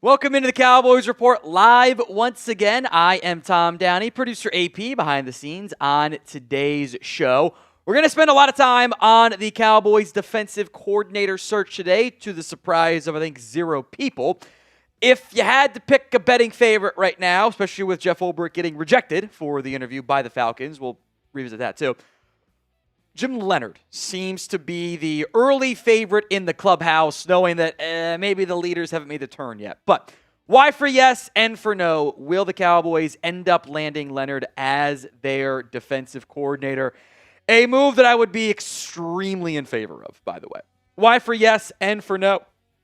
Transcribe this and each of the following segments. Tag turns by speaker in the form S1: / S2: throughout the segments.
S1: Welcome into the Cowboys Report live once again. I am Tom Downey, producer AP behind the scenes on today's show. We're going to spend a lot of time on the Cowboys defensive coordinator search today, to the surprise of, I think, 0 people. If you had to pick a betting favorite right now, especially with Jeff Ulbrich getting rejected for the interview by the Falcons, we'll revisit that too. Jim Leonhard seems to be the early favorite in the clubhouse, knowing that maybe the leaders haven't made the turn yet. But why for yes and for no, will the Cowboys end up landing Leonhard as their defensive coordinator? A move that I would be extremely in favor of, by the way. Why for yes and for no?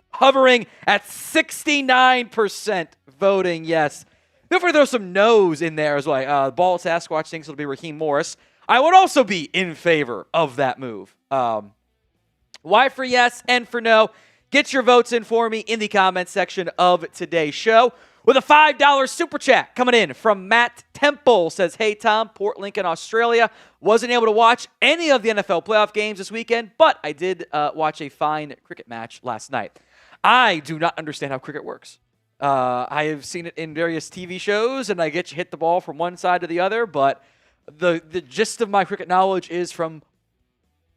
S1: Hovering at 69% voting yes. Feel free to throw some no's in there as well. Ball Sasquatch thinks it'll be Raheem Morris. I would also be in favor of that move. Why for yes and for no? Get your votes in for me in the comments section of today's show. With a $5 super chat coming in from Matt Temple. Says, hey, Tom, Port Lincoln, Australia. Wasn't able to watch any of the NFL playoff games this weekend, but I did watch a fine cricket match last night. I do not understand how cricket works. I have seen it in various TV shows, and I get you hit the ball from one side to the other, but the gist of my cricket knowledge is from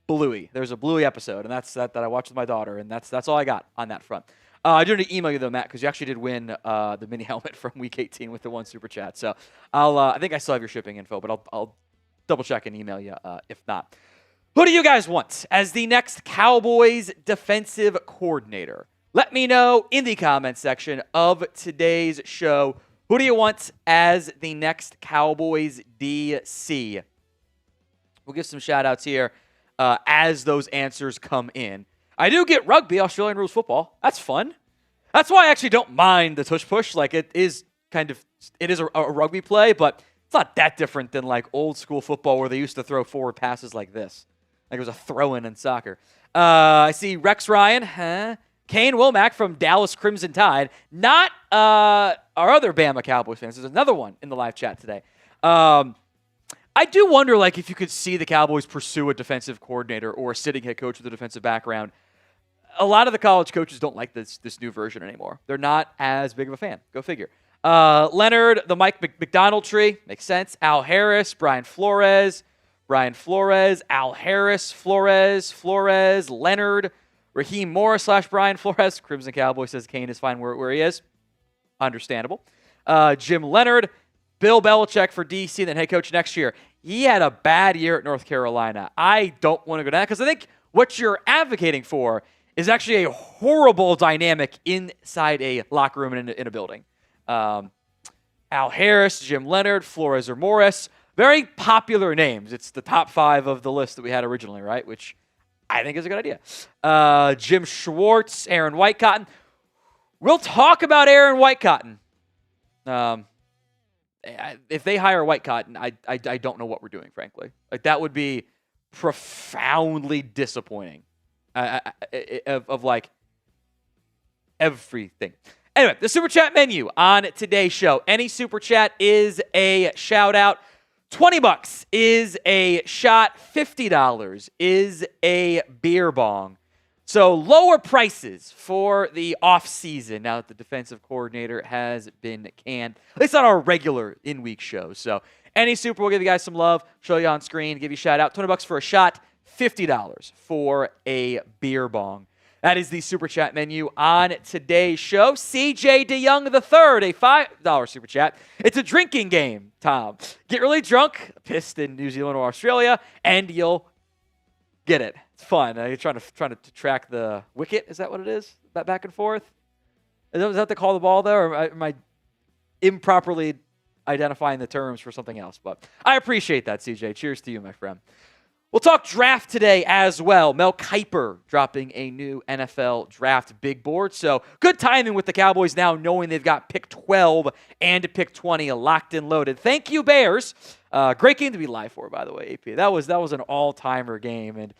S1: Bluey. There's a Bluey episode, and that's that I watched with my daughter, and that's all I got on that front. I do need to email you, though, Matt, because you actually did win the mini helmet from Week 18 with the 1 super chat. So I think I still have your shipping info, but I'll double-check and email you if not. Who do you guys want as the next Cowboys defensive coordinator? Let me know in the comments section of today's show. Who do you want as the next Cowboys DC? We'll give some shout-outs here as those answers come in. I do get rugby, Australian rules football. That's fun. That's why I actually don't mind the tush-push. Like, it is a rugby play, but it's not that different than, like, old-school football where they used to throw forward passes like this. Like it was a throw-in in soccer. I see Rex Ryan, Kane Womack from Dallas Crimson Tide. Not our other Bama Cowboys fans. There's another one in the live chat today. I do wonder, like, if you could see the Cowboys pursue a defensive coordinator or a sitting head coach with a defensive background. A lot of the college coaches don't like this new version anymore. They're not as big of a fan. Go figure. Leonhard, the Mike McDonald tree. Makes sense. Al Harris, Brian Flores, Al Harris, Flores, Leonhard, Raheem Morris / Brian Flores. Crimson Cowboy says Kane is fine where he is. Understandable. Jim Leonhard, Bill Belichick for DC, then head coach next year. He had a bad year at North Carolina. I don't want to go down because I think what you're advocating for is actually a horrible dynamic inside a locker room and in a building. Al Harris, Jim Leonhard, Flores or Morris. Very popular names. It's the top 5 of the list that we had originally, right? Which I think is a good idea. Jim Schwartz, Aaron Whitecotton. We'll talk about Aaron Whitecotton. If they hire Whitecotton, I don't know what we're doing, frankly. Like, that would be profoundly disappointing of like everything. Anyway, the super chat menu on today's show. Any super chat is a shout out. $20 is a shot. $50 is a beer bong. So lower prices for the offseason now that the defensive coordinator has been canned. At least on our regular in-week shows. So any super will give you guys some love, show you on screen, give you a shout out. $20 for a shot, $50 for a beer bong. That is the super chat menu on today's show. CJ DeYoung III, a $5 super chat. It's a drinking game, Tom. Get really drunk, pissed in New Zealand or Australia, and you'll get it. It's fun. You're trying to track the wicket. Is that what it is? That back and forth? Is that what they call the ball, though? Or am I improperly identifying the terms for something else? But I appreciate that, CJ. Cheers to you, my friend. We'll talk draft today as well. Mel Kiper dropping a new NFL draft big board. So good timing with the Cowboys now knowing they've got pick 12 and pick 20 locked and loaded. Thank you, Bears. Great game to be live for, by the way, AP. That was an all-timer game. And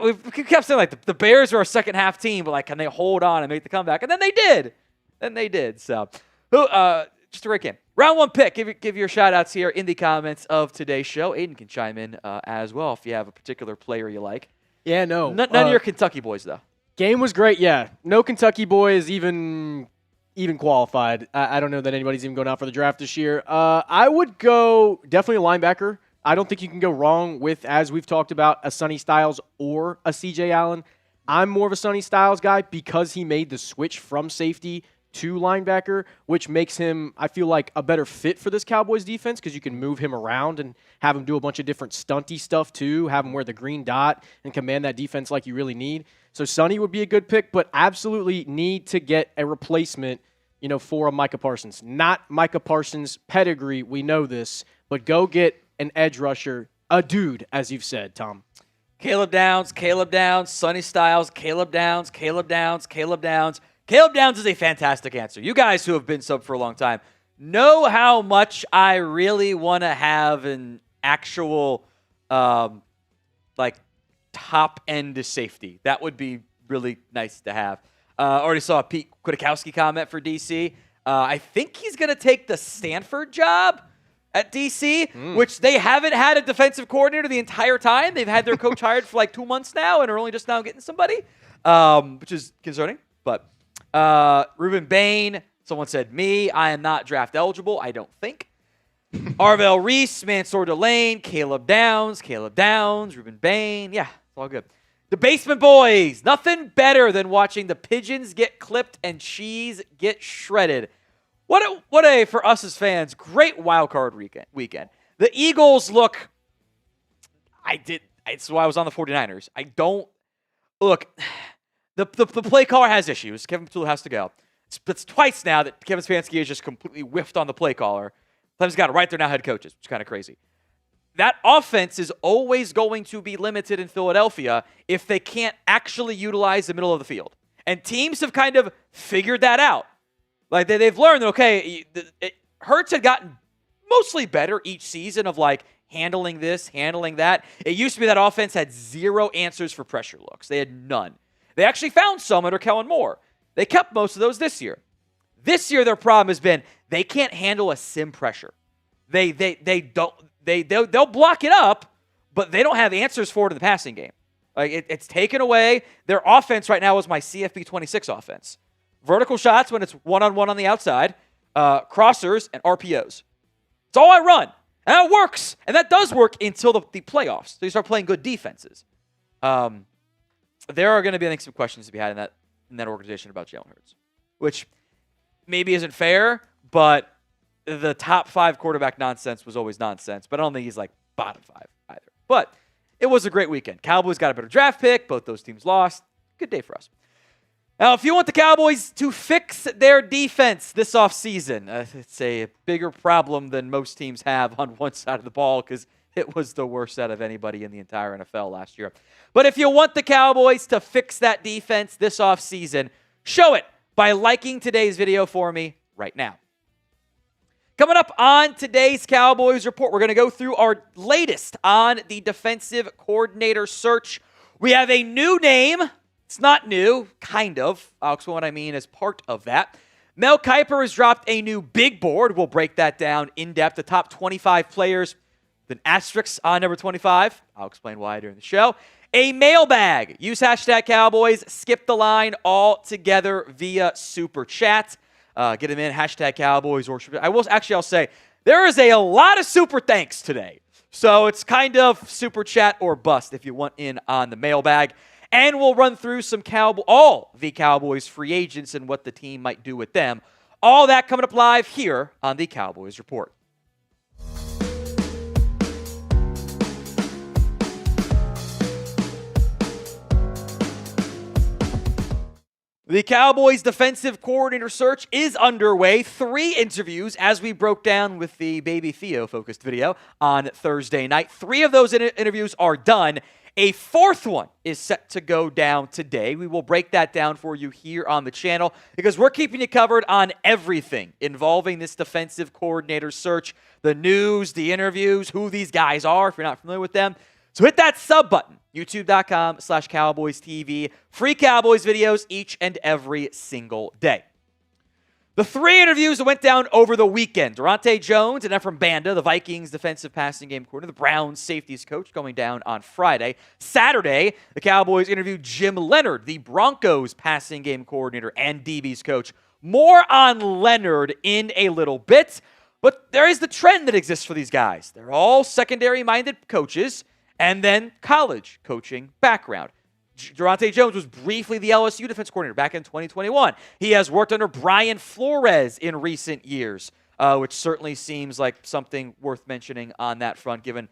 S1: we kept saying, like, the Bears are a second-half team, but, like, can they hold on and make the comeback? And then they did. So, just a great game. Round 1 pick. Give your shout-outs here in the comments of today's show. Aiden can chime in as well if you have a particular player you like.
S2: Yeah, no.
S1: None of your Kentucky boys, though.
S2: Game was great, yeah. No Kentucky boys even even qualified. I don't know that anybody's even going out for the draft this year. I would go definitely a linebacker. I don't think you can go wrong with, as we've talked about, a Sonny Styles or a C.J. Allen. I'm more of a Sonny Styles guy because he made the switch from safety to linebacker, which makes him, I feel like, a better fit for this Cowboys defense because you can move him around and have him do a bunch of different stunty stuff too, have him wear the green dot and command that defense like you really need. So Sonny would be a good pick, but absolutely need to get a replacement, for a Micah Parsons. Not Micah Parsons' pedigree, we know this, but go get an edge rusher, a dude, as you've said, Tom.
S1: Caleb Downs, Sonny Styles, Caleb Downs. Caleb Downs is a fantastic answer. You guys who have been sub for a long time know how much I really want to have an actual, top-end safety. That would be really nice to have. Already saw a Pete Kwiatkowski comment for DC. I think he's going to take the Stanford job at DC, which they haven't had a defensive coordinator the entire time. They've had their coach hired for 2 months now and are only just now getting somebody, which is concerning. But Ruben Bain, someone said me. I am not draft eligible, I don't think. Arvell, Reese, Mansour Delane, Caleb Downs, Ruben Bain. Yeah, it's all good. The Basement Boys. Nothing better than watching the pigeons get clipped and cheese get shredded. What a, for us as fans, great wild card weekend. The Eagles look, it's why I was on the 49ers. Look, the play caller has issues. Kevin Petula has to go. It's twice now that Kevin Stefanski has just completely whiffed on the play caller. Sometimes he's got it right there now, head coaches, which is kind of crazy. That offense is always going to be limited in Philadelphia if they can't actually utilize the middle of the field. And teams have kind of figured that out. They've learned that, okay, Hurts had gotten mostly better each season of handling this, handling that. It used to be that offense had zero answers for pressure looks. They had none. They actually found some under Kellen Moore. They kept most of those this year. This year, their problem has been they can't handle a sim pressure. They'll block it up, but they don't have answers for it in the passing game. It's taken away. Their offense right now is my CFB 26 offense. Vertical shots when it's one-on-one on the outside, crossers, and RPOs. It's all I run. And that works. And that does work until the playoffs. So you start playing good defenses. There are going to be, I think, some questions to be had in that organization about Jalen Hurts, which maybe isn't fair, but the top 5 quarterback nonsense was always nonsense. But I don't think he's bottom 5 either. But it was a great weekend. Cowboys got a better draft pick. Both those teams lost. Good day for us. Now, if you want the Cowboys to fix their defense this offseason, it's a bigger problem than most teams have on one side of the ball because it was the worst out of anybody in the entire NFL last year. But if you want the Cowboys to fix that defense this offseason, show it by liking today's video for me right now. Coming up on today's Cowboys Report, we're going to go through our latest on the defensive coordinator search. We have a new name. It's not new, kind of. I'll explain what I mean as part of that. Mel Kiper has dropped a new big board. We'll break that down in depth. The top 25 players, with an asterisk on number 25. I'll explain why during the show. A mailbag. Use hashtag Cowboys. Skip the line all together via Super Chat. Get them in, hashtag Cowboys. Or I'll say, there is a lot of super thanks today. So it's kind of Super Chat or bust if you want in on the mailbag. And we'll run through all the Cowboys free agents and what the team might do with them. All that coming up live here on the Cowboys Report. The Cowboys defensive coordinator search is underway. 3 interviews as we broke down with the Baby Theo focused video on Thursday night. 3 of those interviews are done. A 4th one is set to go down today. We will break that down for you here on the channel because we're keeping you covered on everything involving this defensive coordinator search, the news, the interviews, who these guys are, if you're not familiar with them. So hit that sub button, youtube.com/Cowboys TV. Free Cowboys videos each and every single day. The 3 interviews that went down over the weekend. Daronte Jones and Ephraim Banda, the Vikings defensive passing game coordinator, the Browns safeties coach, going down on Friday. Saturday, the Cowboys interviewed Jim Leonhard, the Broncos passing game coordinator and DB's coach. More on Leonhard in a little bit, but there is the trend that exists for these guys. They're all secondary-minded coaches and then college coaching background. Daronte Jones was briefly the LSU defense coordinator back in 2021. He has worked under Brian Flores in recent years, which certainly seems like something worth mentioning on that front, given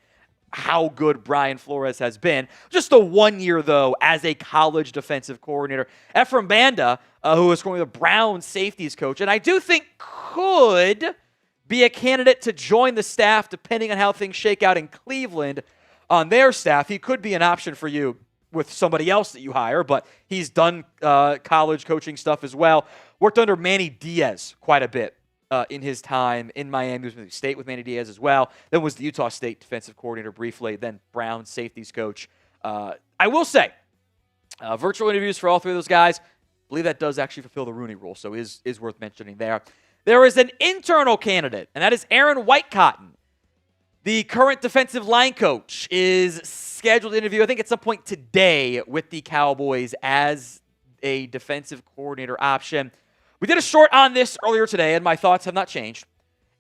S1: how good Brian Flores has been. Just the 1 year, though, as a college defensive coordinator. Ephraim Banda, who is currently the Browns safeties coach, and I do think could be a candidate to join the staff depending on how things shake out in Cleveland on their staff. He could be an option for you with somebody else that you hire, but he's done college coaching stuff as well. Worked under Manny Diaz quite a bit in his time in Miami. He was with State with Manny Diaz as well. Then was the Utah State defensive coordinator briefly, then Browns safeties coach. I will say, virtual interviews for all three of those guys, I believe that does actually fulfill the Rooney Rule, so is worth mentioning there. There is an internal candidate, and that is Aaron Whitecotton. The current defensive line coach is scheduled to interview, I think at some point today, with the Cowboys as a defensive coordinator option. We did a short on this earlier today, and my thoughts have not changed.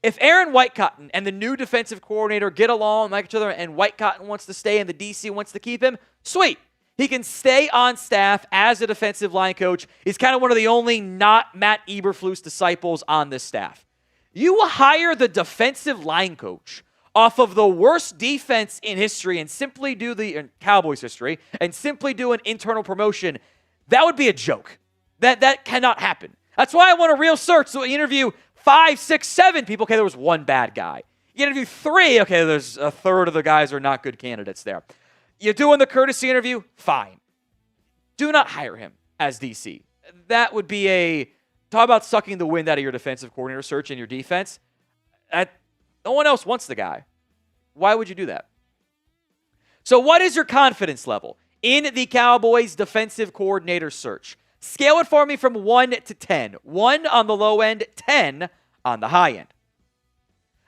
S1: If Aaron Whitecotton and the new defensive coordinator get along like each other and Whitecotton wants to stay and the DC wants to keep him, sweet. He can stay on staff as a defensive line coach. He's kind of one of the only not Matt Eberflus disciples on this staff. You hire the defensive line coach off of the worst defense in history and simply do in Cowboys history and simply do an internal promotion, that would be a joke. That cannot happen. That's why I want a real search. So you interview 5, 6, 7 people. Okay, there was one bad guy. You interview 3. Okay, there's a third of the guys are not good candidates there. You're doing the courtesy interview? Fine. Do not hire him as DC. That would be talk about sucking the wind out of your defensive coordinator search in your defense. No one else wants the guy. Why would you do that? So what is your confidence level in the Cowboys defensive coordinator search? Scale it for me from 1 to 10. 1 on the low end, 10 on the high end.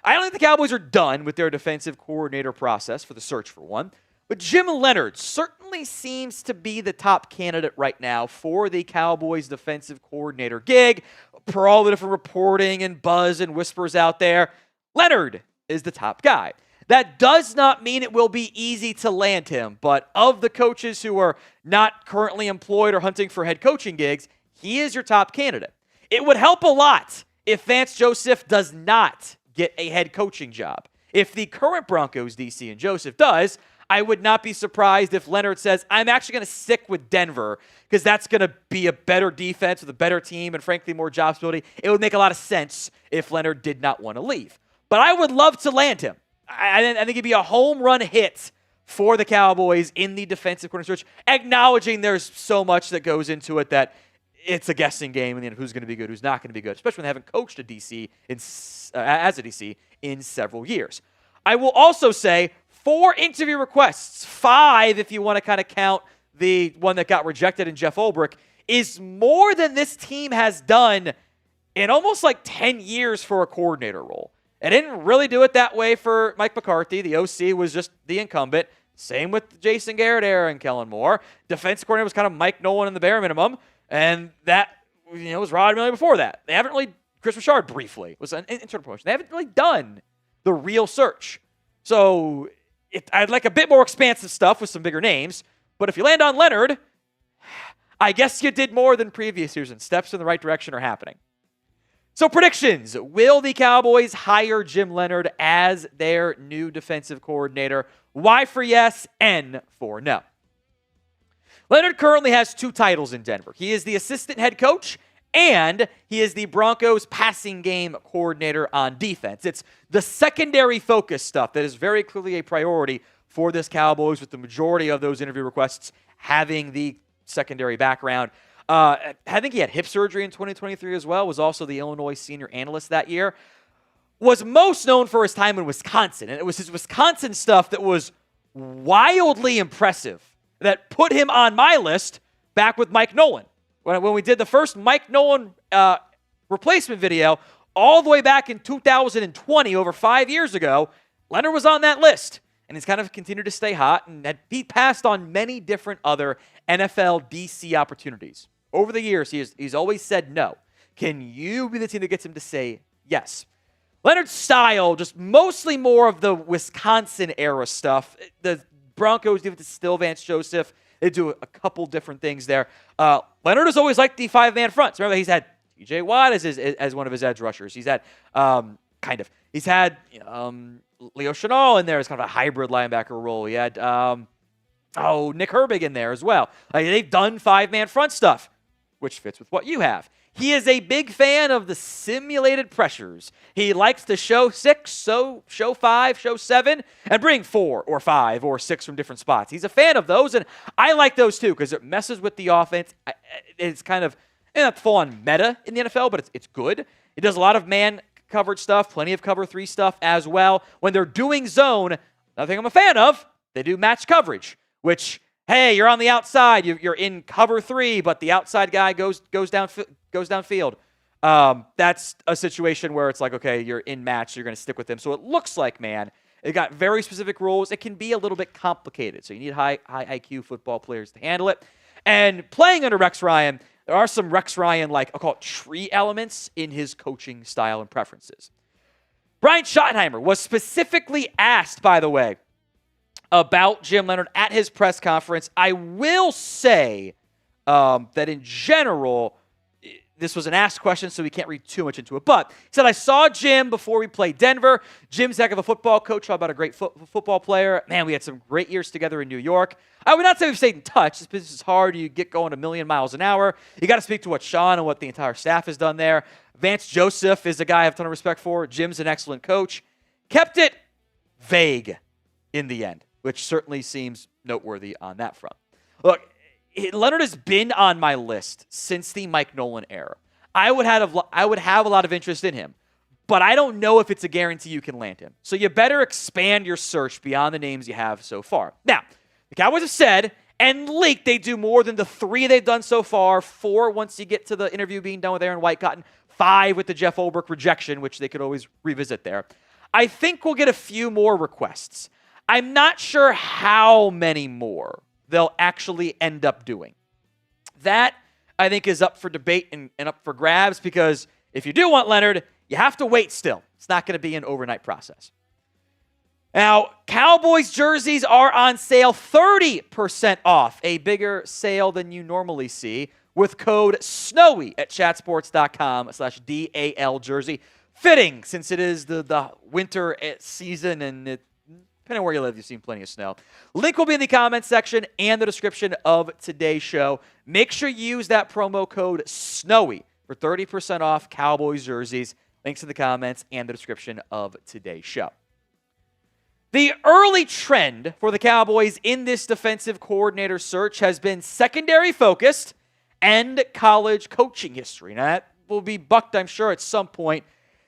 S1: I don't think the Cowboys are done with their defensive coordinator process for the search for one, but Jim Leonhard certainly seems to be the top candidate right now for the Cowboys defensive coordinator gig. Per all the different reporting and buzz and whispers out there, Leonhard is the top guy. That does not mean it will be easy to land him, but of the coaches who are not currently employed or hunting for head coaching gigs, he is your top candidate. It would help a lot if Vance Joseph does not get a head coaching job. If the current Broncos DC and Joseph does, I would not be surprised if Leonhard says, I'm actually going to stick with Denver because that's going to be a better defense with a better team and frankly more job stability. It would make a lot of sense if Leonhard did not want to leave. But I would love to land him. I think it'd be a home run hit for the Cowboys in the defensive coordinator search, acknowledging there's so much that goes into it that it's a guessing game and who's going to be good, who's not going to be good, especially when they haven't coached a DC as a DC in several years. I will also say 4 interview requests, 5 if you want to kind of count the one that got rejected in Jeff Ulbrich, is more than this team has done in almost like 10 years for a coordinator role. It didn't really do it that way for Mike McCarthy. The OC was just the incumbent. Same with Jason Garrett era and Kellen Moore. Defense coordinator was kind of Mike Nolan in the bare minimum, and that was Rod Miller before that. They haven't really, Chris Richard briefly was an internal promotion. They haven't really done the real search. So I'd like a bit more expansive stuff with some bigger names, but if you land on Leonhard, I guess you did more than previous years, and steps in the right direction are happening. So predictions. Will the Cowboys hire Jim Leonhard as their new defensive coordinator? Y for yes, N for no. Leonhard currently has 2 titles in Denver. He is the assistant head coach, and he is the Broncos passing game coordinator on defense. It's the secondary focus stuff that is very clearly a priority for this Cowboys, with the majority of those interview requests having the secondary background. I think he had hip surgery in 2023 as well, was also the Illinois senior analyst that year. Was most known for his time in Wisconsin, and it was his Wisconsin stuff that was wildly impressive that put him on my list back with Mike Nolan. When we did the first Mike Nolan replacement video all the way back in 2020, over 5 years ago, Leonhard was on that list. And he's kind of continued to stay hot, and he passed on many different other NFL DC opportunities. Over the years, he's always said no. Can you be the team that gets him to say yes? Leonhard's style, just mostly more of the Wisconsin-era stuff. The Broncos give it to still Vance Joseph. They do a couple different things there. Leonhard has always liked the five-man fronts. Remember, he's had T.J. Watt as one of his edge rushers. He's had, He's had Leo Chenal in there as kind of a hybrid linebacker role. He had, Nick Herbig in there as well. They've done five-man front stuff, which fits with what you have. He is a big fan of the simulated pressures. He likes to show 6, show 5, show 7, and bring 4 or 5 or 6 from different spots. He's a fan of those, and I like those too because it messes with the offense. It's kind of not full-on meta in the NFL, but it's good. It does a lot of man coverage stuff, plenty of cover 3 stuff as well. When they're doing zone, another thing I'm a fan of, they do match coverage, which, hey, you're on the outside, you're in cover 3, but the outside guy goes downfield. That's a situation where it's like, okay, you're in match, so you're going to stick with them. So it looks like, man, it got very specific rules. It can be a little bit complicated, so you need high IQ football players to handle it. And playing under Rex Ryan, there are some Rex Ryan, I'll call it tree elements in his coaching style and preferences. Brian Schottenheimer was specifically asked, by the way, about Jim Leonhard at his press conference. I will say that in general, this was an asked question, so we can't read too much into it. But he said, I saw Jim before we played Denver. Jim's heck of a football coach. How about a great football player? Man, we had some great years together in New York. I would not say we've stayed in touch. This business is hard. You get going a million miles an hour. You got to speak to what Sean and what the entire staff has done there. Vance Joseph is a guy I have a ton of respect for. Jim's an excellent coach. Kept it vague in the end, which certainly seems noteworthy on that front. Look, Leonhard has been on my list since the Mike Nolan era. I would have a lot of interest in him, but I don't know if it's a guarantee you can land him. So you better expand your search beyond the names you have so far. Now, the Cowboys have said and leaked they do more than the 3 they've done so far, 4 once you get to the interview being done with Aaron Whitecotton, 5 with the Jeff Ulbrich rejection, which they could always revisit there. I think we'll get a few more requests. I'm not sure how many more they'll actually end up doing. That, I think, is up for debate and up for grabs because if you do want Leonhard, you have to wait still. It's not going to be an overnight process. Now, Cowboys jerseys are on sale 30% off, a bigger sale than you normally see, with code SNOWY at chatsports.com/DAL jersey. Fitting, since it is the winter season and depending on where you live, you've seen plenty of snow. Link will be in the comments section and the description of today's show. Make sure you use that promo code SNOWY for 30% off Cowboys jerseys. Links in the comments and the description of today's show. The early trend for the Cowboys in this defensive coordinator search has been secondary focused and college coaching history. Now, that will be bucked, I'm sure, at some point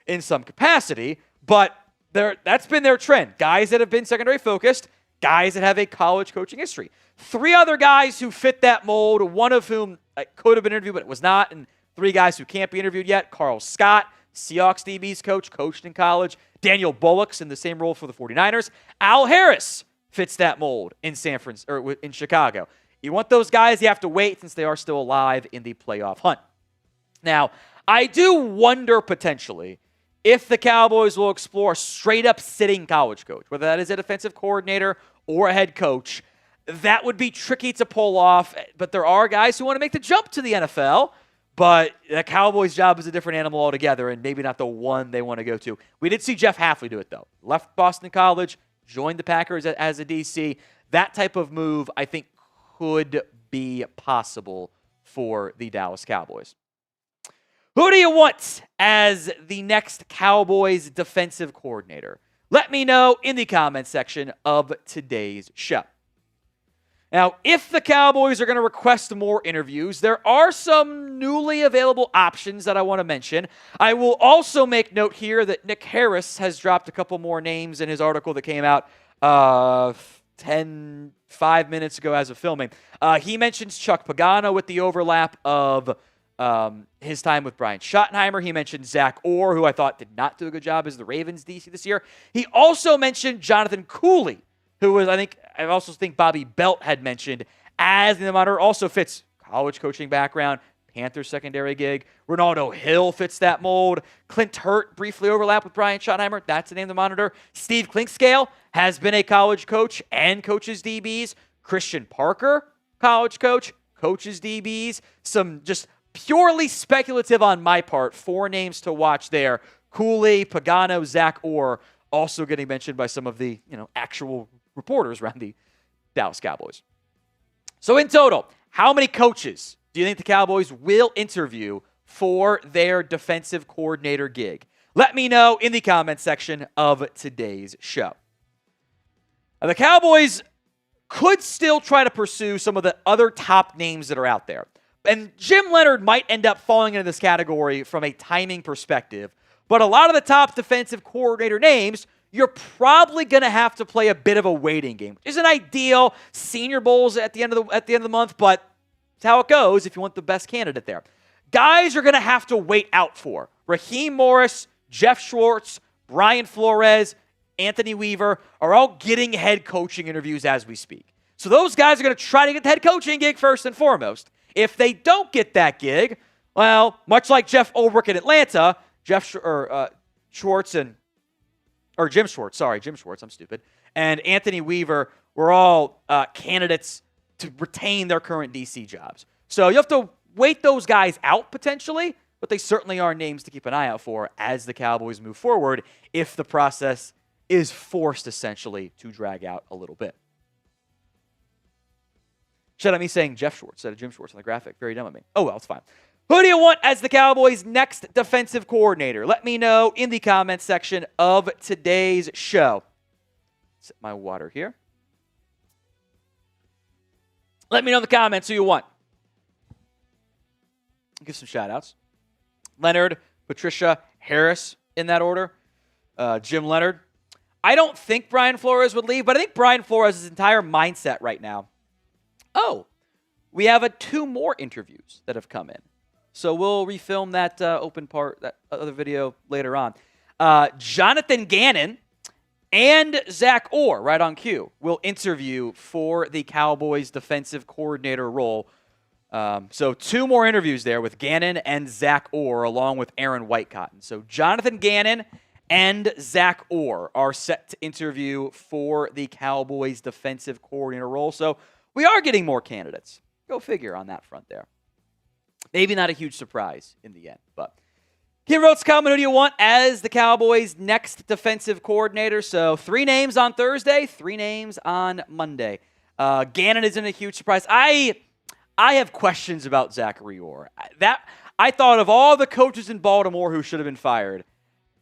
S1: in some capacity, but that's been their trend. Guys that have been secondary focused, guys that have a college coaching history. 3 other guys who fit that mold, one of whom could have been interviewed but was not, and 3 guys who can't be interviewed yet. Carl Scott, Seahawks DBs coach, coached in college. Daniel Bullock's in the same role for the 49ers. Al Harris fits that mold in in Chicago. You want those guys, you have to wait since they are still alive in the playoff hunt. Now, I do wonder potentially if the Cowboys will explore a straight-up sitting college coach, whether that is a defensive coordinator or a head coach. That would be tricky to pull off, but there are guys who want to make the jump to the NFL, but the Cowboys' job is a different animal altogether and maybe not the one they want to go to. We did see Jeff Hafley do it, though. Left Boston College, joined the Packers as a DC. That type of move, I think, could be possible for the Dallas Cowboys. Who do you want as the next Cowboys defensive coordinator? Let me know in the comments section of today's show. Now, if the Cowboys are going to request more interviews, there are some newly available options that I want to mention. I will also make note here that Nick Harris has dropped a couple more names in his article that came out 5 minutes ago as of filming. He mentions Chuck Pagano with the overlap of his time with Brian Schottenheimer. He mentioned Zach Orr, who I thought did not do a good job as the Ravens DC this year. He also mentioned Jonathan Cooley, who was, I also think Bobby Belt had mentioned as the monitor, also fits college coaching background, Panthers secondary gig. Ronaldo Hill fits that mold. Clint Hurt briefly overlapped with Brian Schottenheimer. That's the name to monitor. Steve Klinkscale has been a college coach and coaches DBs. Christian Parker, college coach, coaches DBs. Some just purely speculative on my part. 4 names to watch there. Cooley, Pagano, Zach Orr, also getting mentioned by some of the actual reporters around the Dallas Cowboys. So in total, how many coaches do you think the Cowboys will interview for their defensive coordinator gig? Let me know in the comments section of today's show. Now, the Cowboys could still try to pursue some of the other top names that are out there. And Jim Leonhard might end up falling into this category from a timing perspective. But a lot of the top defensive coordinator names, you're probably going to have to play a bit of a waiting game. Isn't ideal. Senior Bowls at the end of the month, but it's how it goes if you want the best candidate there. Guys are going to have to wait out for. Raheem Morris, Jeff Schwartz, Brian Flores, Anthony Weaver are all getting head coaching interviews as we speak. So those guys are going to try to get the head coaching gig first and foremost. If they don't get that gig, well, much like Jeff Ulbrich in Atlanta, Jim Schwartz, I'm stupid, and Anthony Weaver were all candidates to retain their current DC jobs. So you have to wait those guys out potentially, but they certainly are names to keep an eye out for as the Cowboys move forward if the process is forced essentially to drag out a little bit. Shout out me saying Jeff Schwartz instead of Jim Schwartz on the graphic. Very dumb of me. Oh, well, it's fine. Who do you want as the Cowboys' next defensive coordinator? Let me know in the comments section of today's show. Set my water here. Let me know in the comments who you want. I'll give some shout-outs. Leonhard, Patricia, Harris in that order. Jim Leonhard. I don't think Brian Flores would leave, but I think Brian Flores' entire mindset right now. Oh, we have 2 more interviews that have come in. So we'll refilm that open part, that other video later on. Jonathan Gannon and Zach Orr, right on cue, will interview for the Cowboys defensive coordinator role. So 2 more interviews there with Gannon and Zach Orr, along with Aaron Whitecotton. So Jonathan Gannon and Zach Orr are set to interview for the Cowboys defensive coordinator role. So we are getting more candidates. Go figure on that front there. Maybe not a huge surprise in the end, but Kim wrote comment, who do you want as the Cowboys' next defensive coordinator? So 3 names on Thursday, 3 names on Monday. Gannon isn't a huge surprise. I have questions about Zachary Orr. I thought of all the coaches in Baltimore who should have been fired,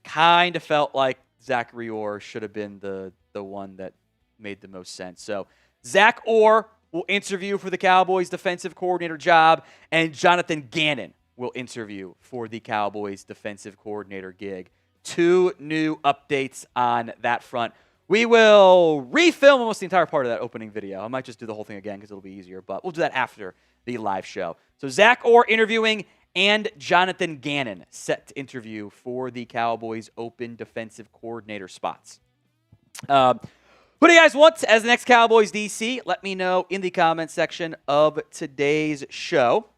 S1: kind of felt like Zachary Orr should have been the one that made the most sense. So Zach Orr will interview for the Cowboys defensive coordinator job, and Jonathan Gannon will interview for the Cowboys defensive coordinator gig. 2 new updates on that front. We will refilm almost the entire part of that opening video. I might just do the whole thing again because it'll be easier, but we'll do that after the live show. So Zach Orr interviewing and Jonathan Gannon set to interview for the Cowboys open defensive coordinator spots. Who do you guys want as the next Cowboys DC? Let me know in the comments section of today's show.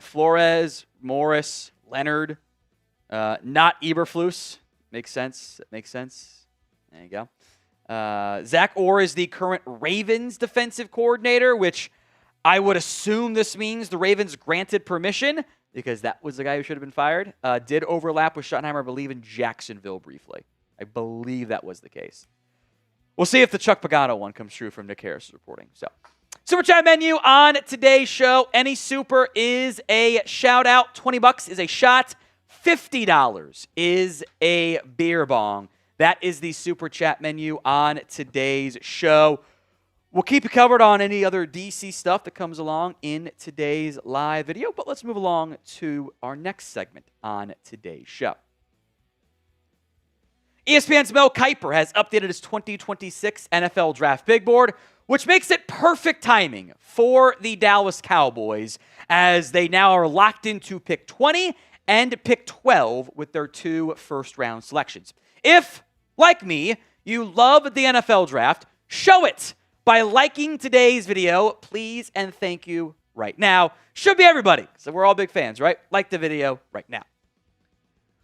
S1: Flores, Morris, Leonhard, not Eberflus. Makes sense. That makes sense. There you go. Zach Orr is the current Ravens defensive coordinator, which I would assume this means the Ravens granted permission because that was the guy who should have been fired. Did overlap with Schottenheimer, I believe, in Jacksonville briefly. I believe that was the case. We'll see if the Chuck Pagano one comes true from Nick Harris reporting. So, Super Chat menu on today's show. Any super is a shout out. $20 is a shot. $50 is a beer bong. That is the Super Chat menu on today's show. We'll keep you covered on any other DC stuff that comes along in today's live video, but let's move along to our next segment on today's show. ESPN's Mel Kiper has updated his 2026 NFL Draft Big Board, which makes it perfect timing for the Dallas Cowboys as they now are locked into pick 20 and pick 12 with their 2 first-round selections. If, like me, you love the NFL Draft, show it by liking today's video. Please and thank you right now. Should be everybody, so we're all big fans, right? Like the video right now.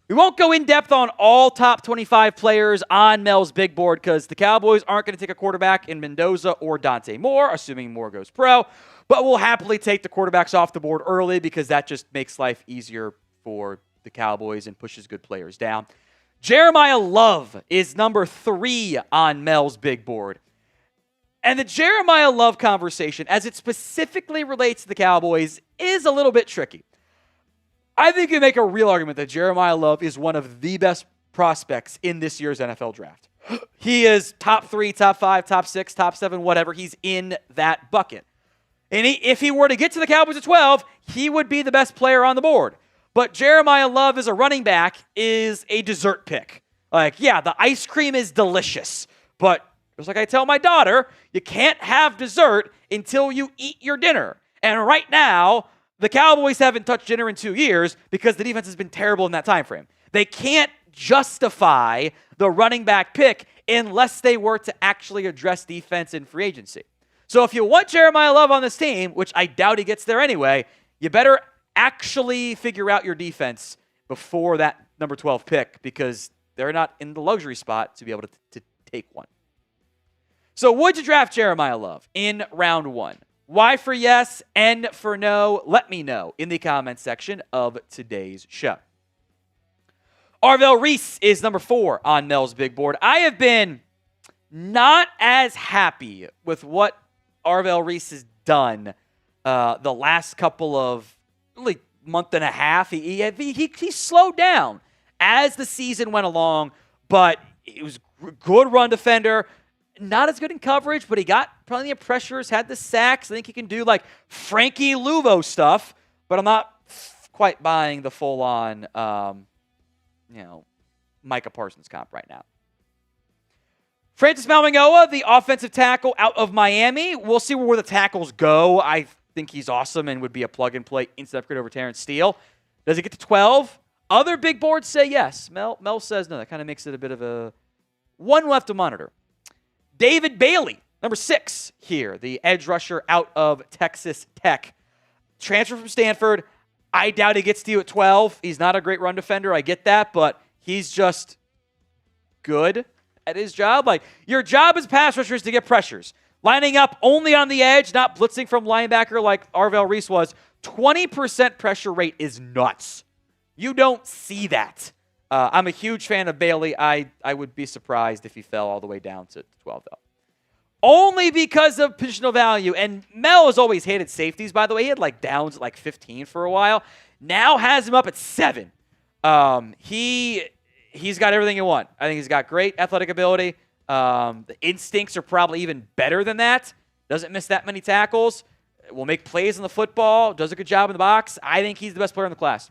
S1: We won't go in depth on all top 25 players on Mel's big board because the Cowboys aren't going to take a quarterback in Mendoza or Dante Moore, assuming Moore goes pro. But we'll happily take the quarterbacks off the board early because that just makes life easier for the Cowboys and pushes good players down. Jeremiyah Love is number 3 on Mel's big board. And the Jeremiyah Love conversation, as it specifically relates to the Cowboys, is a little bit tricky. I think you make a real argument that Jeremiyah Love is one of the best prospects in this year's NFL draft. He is top 3, top 5, top 6, top 7, whatever. He's in that bucket. And if he were to get to the Cowboys at 12, he would be the best player on the board. But Jeremiyah Love as a running back is a dessert pick. Like, yeah, the ice cream is delicious. But just like I tell my daughter, you can't have dessert until you eat your dinner. And right now, the Cowboys haven't touched dinner in 2 years because the defense has been terrible in that time frame. They can't justify the running back pick unless they were to actually address defense in free agency. So if you want Jeremiyah Love on this team, which I doubt he gets there anyway, you better actually figure out your defense before that number 12 pick because they're not in the luxury spot to be able to take one. So would you draft Jeremiyah Love in round 1? Y for yes, N for no. Let me know in the comments section of today's show. Arvell Reese is number 4 on Mel's big board. I have been not as happy with what Arvell Reese has done the last couple of really month and a half. He slowed down as the season went along, but it was good run defender. Not as good in coverage, but he got plenty of pressures, had the sacks. I think he can do like Frankie Luvo stuff, but I'm not quite buying the full-on, Micah Parsons comp right now. Francis Mauigoa, the offensive tackle out of Miami. We'll see where the tackles go. I think he's awesome and would be a plug-and-play instant upgrade over Terrence Steele. Does he get to 12? Other big boards say yes. Mel says no. That kind of makes it a bit of a one left to monitor. David Bailey, number 6 here, the edge rusher out of Texas Tech. Transfer from Stanford. I doubt he gets to you at 12. He's not a great run defender. I get that, but he's just good at his job. Like, your job as pass rusher is to get pressures. Lining up only on the edge, not blitzing from linebacker like Arvell Reese was. 20% pressure rate is nuts. You don't see that. I'm a huge fan of Bailey. I would be surprised if he fell all the way down to 12, though. Only because of positional value. And Mel has always hated safeties, by the way. He had like downs at like 15 for a while. Now has him up at 7. He's got everything you want. I think he's got great athletic ability. The instincts are probably even better than that. Doesn't miss that many tackles. Will make plays on the football. Does a good job in the box. I think he's the best player in the class.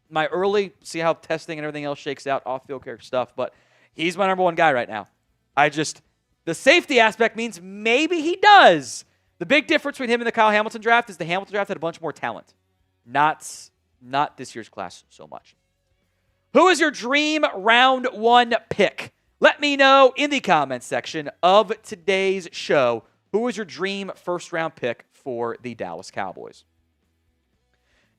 S1: My early, see how testing and everything else shakes out, off-field character stuff, but he's my number 1 guy right now. The safety aspect means maybe he does. The big difference between him and the Kyle Hamilton draft is the Hamilton draft had a bunch more talent. Not this year's class so much. Who is your dream round 1 pick? Let me know in the comments section of today's show. Who is your dream first-round pick for the Dallas Cowboys?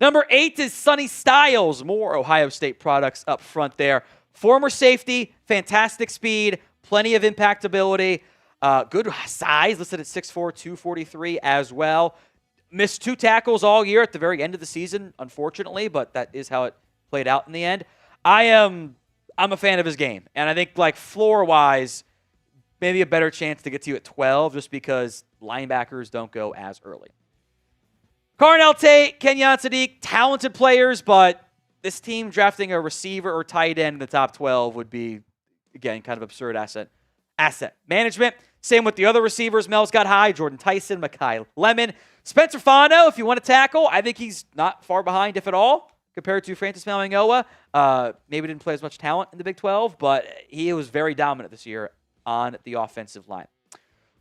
S1: Number 8 is Sonny Styles. More Ohio State products up front there. Former safety, fantastic speed, plenty of impactability, good size, listed at 6'4", 243 as well. Missed 2 tackles all year at the very end of the season, unfortunately, but that is how it played out in the end. I'm a fan of his game, and I think like floor-wise, maybe a better chance to get to you at 12 just because linebackers don't go as early. Carnell Tate, Kenyon Sadiq, talented players, but this team drafting a receiver or tight end in the top 12 would be, again, kind of absurd asset management. Same with the other receivers. Mel's got high. Jordan Tyson, Mekhi Lemon. Spencer Fano, if you want to tackle, I think he's not far behind, if at all, compared to Francis Mauigoa. Maybe didn't play as much talent in the Big 12, but he was very dominant this year on the offensive line.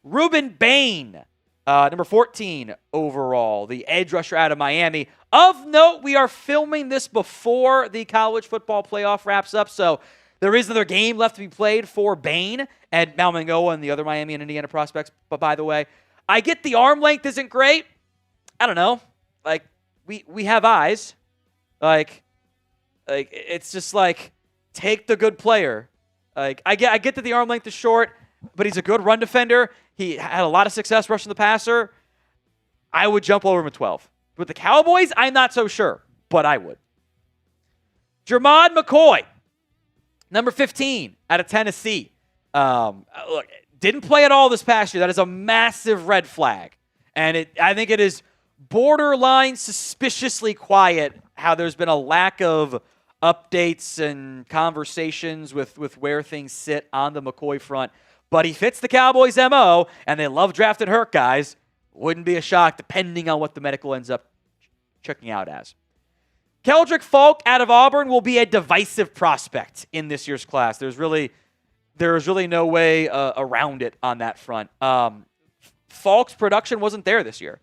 S1: Ruben Bain, number 14 overall, the edge rusher out of Miami. Of note, we are filming this before the college football playoff wraps up, so there is another game left to be played for Bain and Mauigoa and the other Miami and Indiana prospects. But by the way, I get the arm length isn't great. I don't know. like we have eyes. Like it's just like take the good player. Like I get that the arm length is short, but he's a good run defender. He had a lot of success rushing the passer. I would jump over him at 12. With the Cowboys, I'm not so sure, but I would. Jermod McCoy, number 15 out of Tennessee. Look, didn't play at all this past year. That is a massive red flag. And I think it is borderline suspiciously quiet how there's been a lack of updates and conversations with where things sit on the McCoy front. But he fits the Cowboys' MO, and they love drafting hurt guys. Wouldn't be a shock depending on what the medical ends up checking out as. Keldrick Falk out of Auburn will be a divisive prospect in this year's class. There's really no way around it on that front. Falk's production wasn't there this year.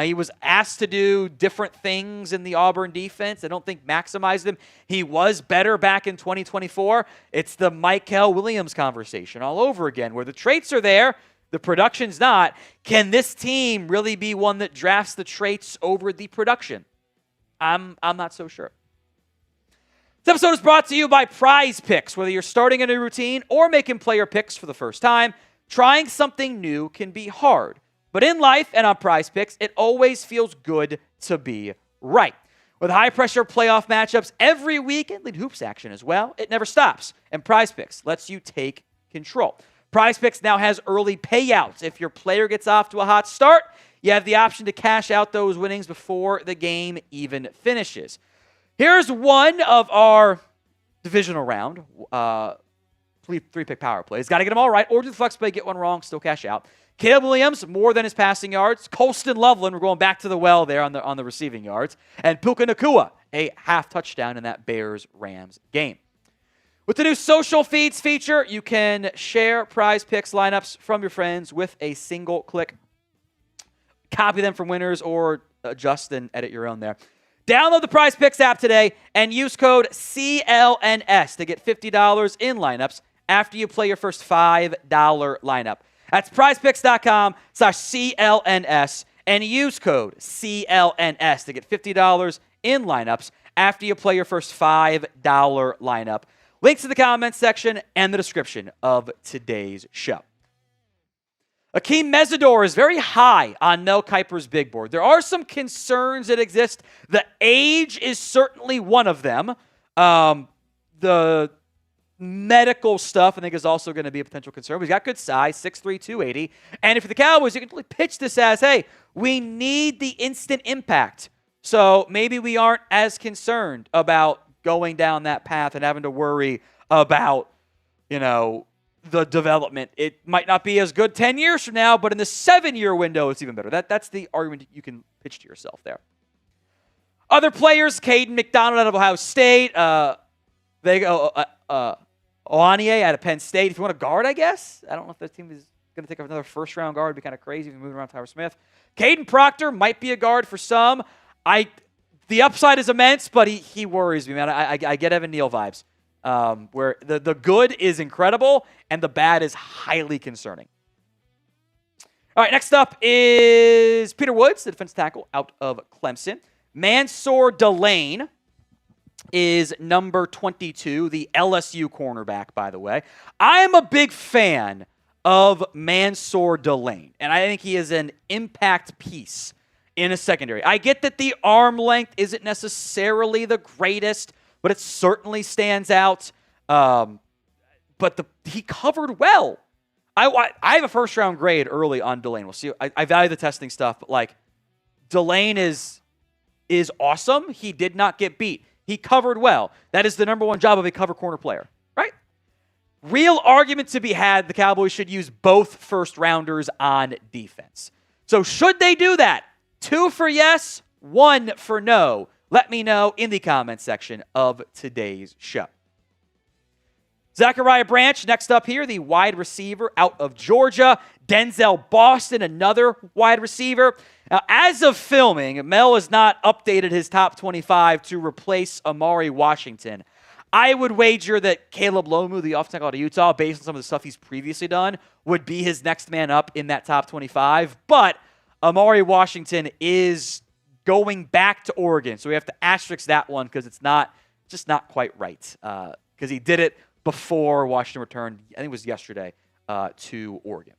S1: He was asked to do different things in the Auburn defense. I don't think maximized him. He was better back in 2024. It's the Michael Williams conversation all over again, where the traits are there, the production's not. Can this team really be one that drafts the traits over the production? I'm not so sure. This episode is brought to you by Prize Picks. Whether you're starting a new routine or making player picks for the first time, trying something new can be hard. But in life and on Prize Picks, it always feels good to be right. With high-pressure playoff matchups every week and lead hoops action as well, it never stops. And Prize Picks lets you take control. Prize Picks now has early payouts. If your player gets off to a hot start, you have the option to cash out those winnings before the game even finishes. Here's one of our divisional round three-pick power plays. Got to get them all right, or do the flex play, get one wrong, still cash out. Caleb Williams, more than his passing yards. Colston Loveland, we're going back to the well there on the receiving yards. And Puka Nacua, a half touchdown in that Bears-Rams game. With the new social feeds feature, you can share Prize Picks lineups from your friends with a single click. Copy them from winners or adjust and edit your own there. Download the Prize Picks app today and use code CLNS to get $50 in lineups after you play your first $5 lineup. That's prizepicks.com/CLNS and use code CLNS to get $50 in lineups after you play your first $5 lineup. Links in the comments section and the description of today's show. Akeem Mesidor is very high on Mel Kiper's big board. There are some concerns that exist. The age is certainly one of them. The medical stuff, I think, is also going to be a potential concern. He's got good size, 6'3", 280. And if you're the Cowboys, you can really pitch this as, hey, we need the instant impact. So maybe we aren't as concerned about going down that path and having to worry about, the development. It might not be as good 10 years from now, but in the 7-year window, it's even better. That's the argument you can pitch to yourself there. Other players, Caden McDonald out of Ohio State. They go Oanie out of Penn State. If you want a guard, I guess. I don't know if that team is going to take another first-round guard. It'd be kind of crazy if you're moving around Tyler Smith. Caden Proctor might be a guard for some. The upside is immense, but he worries me, man. I get Evan Neal vibes. Where the good is incredible and the bad is highly concerning. All right, next up is Peter Woods, the defensive tackle out of Clemson. Mansour Delane is number 22, the LSU cornerback, by the way. I am a big fan of Mansour Delane, and I think he is an impact piece in a secondary. I get that the arm length isn't necessarily the greatest, but it certainly stands out. But he covered well. I have a first-round grade early on Delane. We'll see. I value the testing stuff, but Delane is awesome. He did not get beat. He covered well. That is the number one job of a cover corner player, right? Real argument to be had, the Cowboys should use both first-rounders on defense. So should they do that? 2 for yes, 1 for no. Let me know in the comments section of today's show. Zachariah Branch, next up here, the wide receiver out of Georgia. Denzel Boston, another wide receiver. Now, as of filming, Mel has not updated his top 25 to replace Amari Washington. I would wager that Caleb Lomu, the offensive tackle out of Utah, based on some of the stuff he's previously done, would be his next man up in that top 25. But Amari Washington is going back to Oregon. So we have to asterisk that one because it's just not quite right. Because he did it before Washington returned, I think it was yesterday, to Oregon.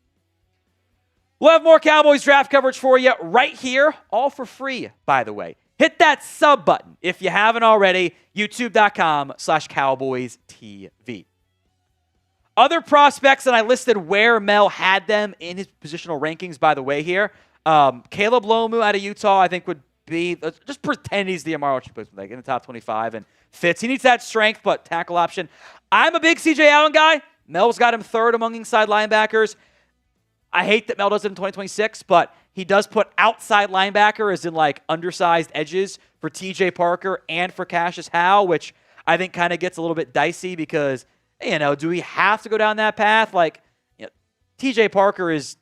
S1: We'll have more Cowboys draft coverage for you right here, all for free, by the way. Hit that sub button if you haven't already, youtube.com/CowboysTV. Other prospects that I listed where Mel had them in his positional rankings, by the way, here. Caleb Lomu out of Utah, I think would be, just pretend he's the Amaro like in the top 25 and fits. He needs that strength, but tackle option. I'm a big CJ Allen guy. Mel's got him third among inside linebackers. I hate that Mel does it in 2026, but he does put outside linebacker as in like undersized edges for TJ Parker and for Cassius Howe, which I think kind of gets a little bit dicey because, do we have to go down that path? Like, TJ Parker is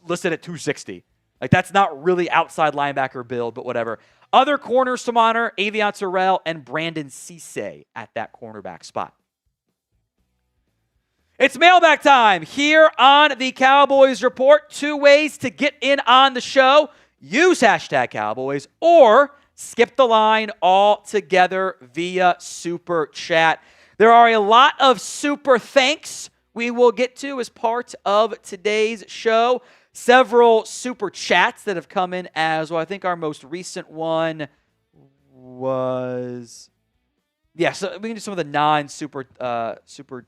S1: listed at 260. Like, that's not really outside linebacker build, but whatever. Other corners to monitor, Avion Terrell and Brandon Cisse at that cornerback spot. It's mailbag time here on the Cowboys Report. 2 ways to get in on the show. Use hashtag Cowboys or skip the line altogether via Super Chat. There are a lot of super thanks we will get to as part of today's show. Several super chats that have come in as well. I think our most recent one was... Yeah, so we can do some of the non-super super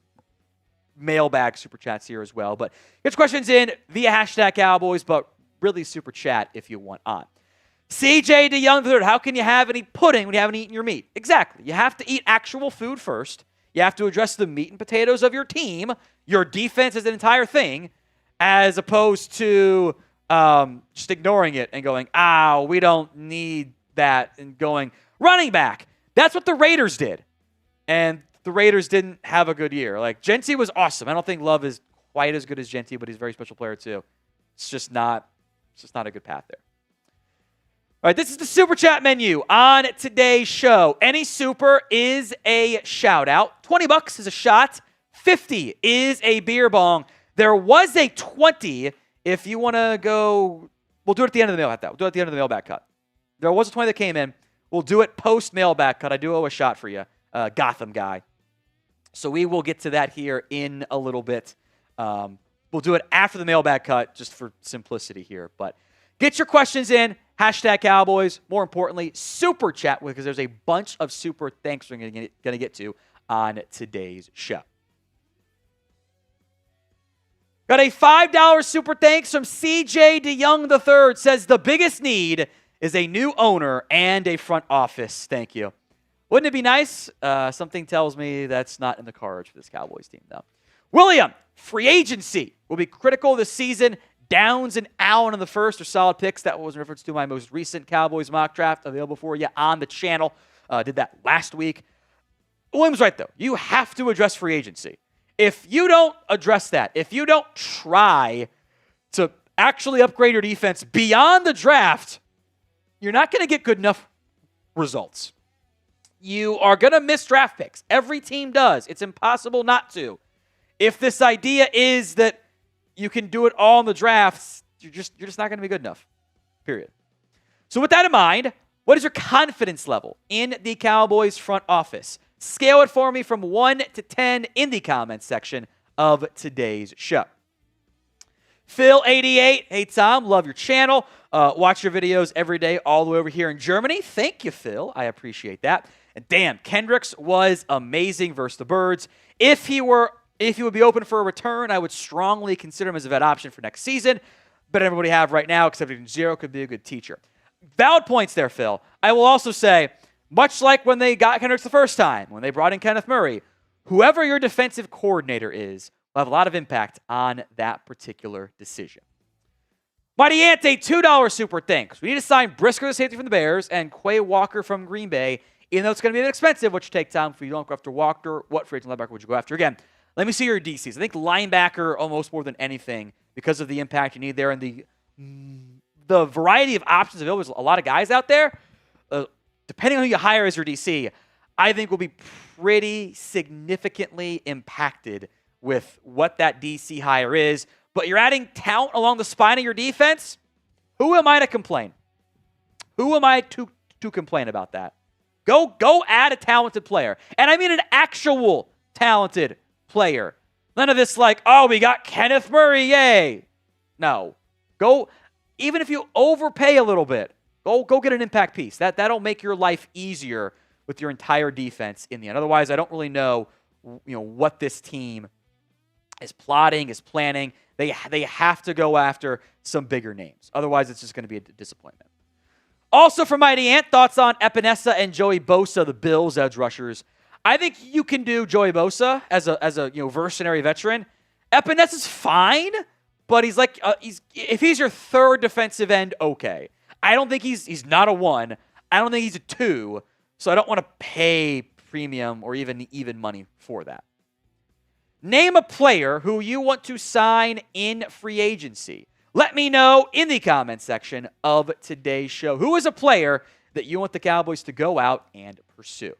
S1: mailbag super chats here as well. But get your questions in via hashtag Cowboys, but really super chat if you want on. CJ DeYoung III, how can you have any pudding when you haven't eaten your meat? Exactly. You have to eat actual food first. You have to address the meat and potatoes of your team. Your defense is an entire thing, as opposed to just ignoring it and going, we don't need that, and going, running back. That's what the Raiders did. And the Raiders didn't have a good year. Like, Genty was awesome. I don't think Love is quite as good as Genty, but he's a very special player too. It's just not a good path there. All right, this is the Super Chat menu on today's show. Any super is a shout-out. $20 is a shot. $50 is a beer bong. There was a 20 if you want to go. We'll do it at the end of the mailbag cut. We'll do it at the end of the mailbag cut. There was a 20 that came in. We'll do it post-mailbag cut. I do owe a shot for you, Gotham guy. So we will get to that here in a little bit. We'll do it after the mailbag cut just for simplicity here. But get your questions in. Hashtag Cowboys. More importantly, Super Chat, because there's a bunch of super thanks we're going to get to on today's show. Got a $5 super thanks from CJ DeYoung III. Says the biggest need is a new owner and a front office. Thank you. Wouldn't it be nice? Something tells me that's not in the cards for this Cowboys team, though. William, free agency will be critical this season. Downs and Allen in the first are solid picks. That was in reference to my most recent Cowboys mock draft available for you on the channel. Did that last week. William's right, though. You have to address free agency. If you don't address that, if you don't try to actually upgrade your defense beyond the draft, you're not going to get good enough results. You are going to miss draft picks. Every team does. It's impossible not to. If this idea is that you can do it all in the drafts, you're just not going to be good enough, period. So with that in mind, what is your confidence level in the Cowboys front office? Scale it for me from 1 to 10 in the comments section of today's show. Phil88, hey Tom, love your channel. Watch your videos every day all the way over here in Germany. Thank you, Phil. I appreciate that. And damn, Kendricks was amazing versus the Birds. If he would be open for a return, I would strongly consider him as a vet option for next season. But everybody have right now, except even Zero, could be a good teacher. Valid points there, Phil. I will also say, much like when they got Kendricks the first time, when they brought in Kenneth Murray, whoever your defensive coordinator is will have a lot of impact on that particular decision. Mighty Ante, $2 super thanks. We need to sign Brisker, the safety from the Bears, and Quay Walker from Green Bay. Even though it's going to be expensive, which take time if you don't go after Walker, what free agent linebacker would you go after? Again, let me see your DCs. I think linebacker almost more than anything because of the impact you need there and the variety of options available. There's a lot of guys out there. Depending on who you hire as your DC, I think will be pretty significantly impacted with what that DC hire is. But you're adding talent along the spine of your defense. Who am I to complain? Who am I to complain about that? Go add a talented player. And I mean an actual talented player. None of this like, oh, we got Kenneth Murray, yay. No. Go, even if you overpay a little bit, go get an impact piece. That'll make your life easier with your entire defense in the end. Otherwise, I don't really know, what this team is plotting, is planning. They have to go after some bigger names. Otherwise, it's just going to be a disappointment. Also from Mighty Ant, thoughts on Epinesa and Joey Bosa, the Bills edge rushers. I think you can do Joey Bosa as a mercenary veteran. Epinesa's fine, but he's like if he's your third defensive end, okay. I don't think he's not a 1. I don't think he's a 2, so I don't want to pay premium or even money for that. Name a player who you want to sign in free agency. Let me know in the comment section of today's show. Who is a player that you want the Cowboys to go out and pursue?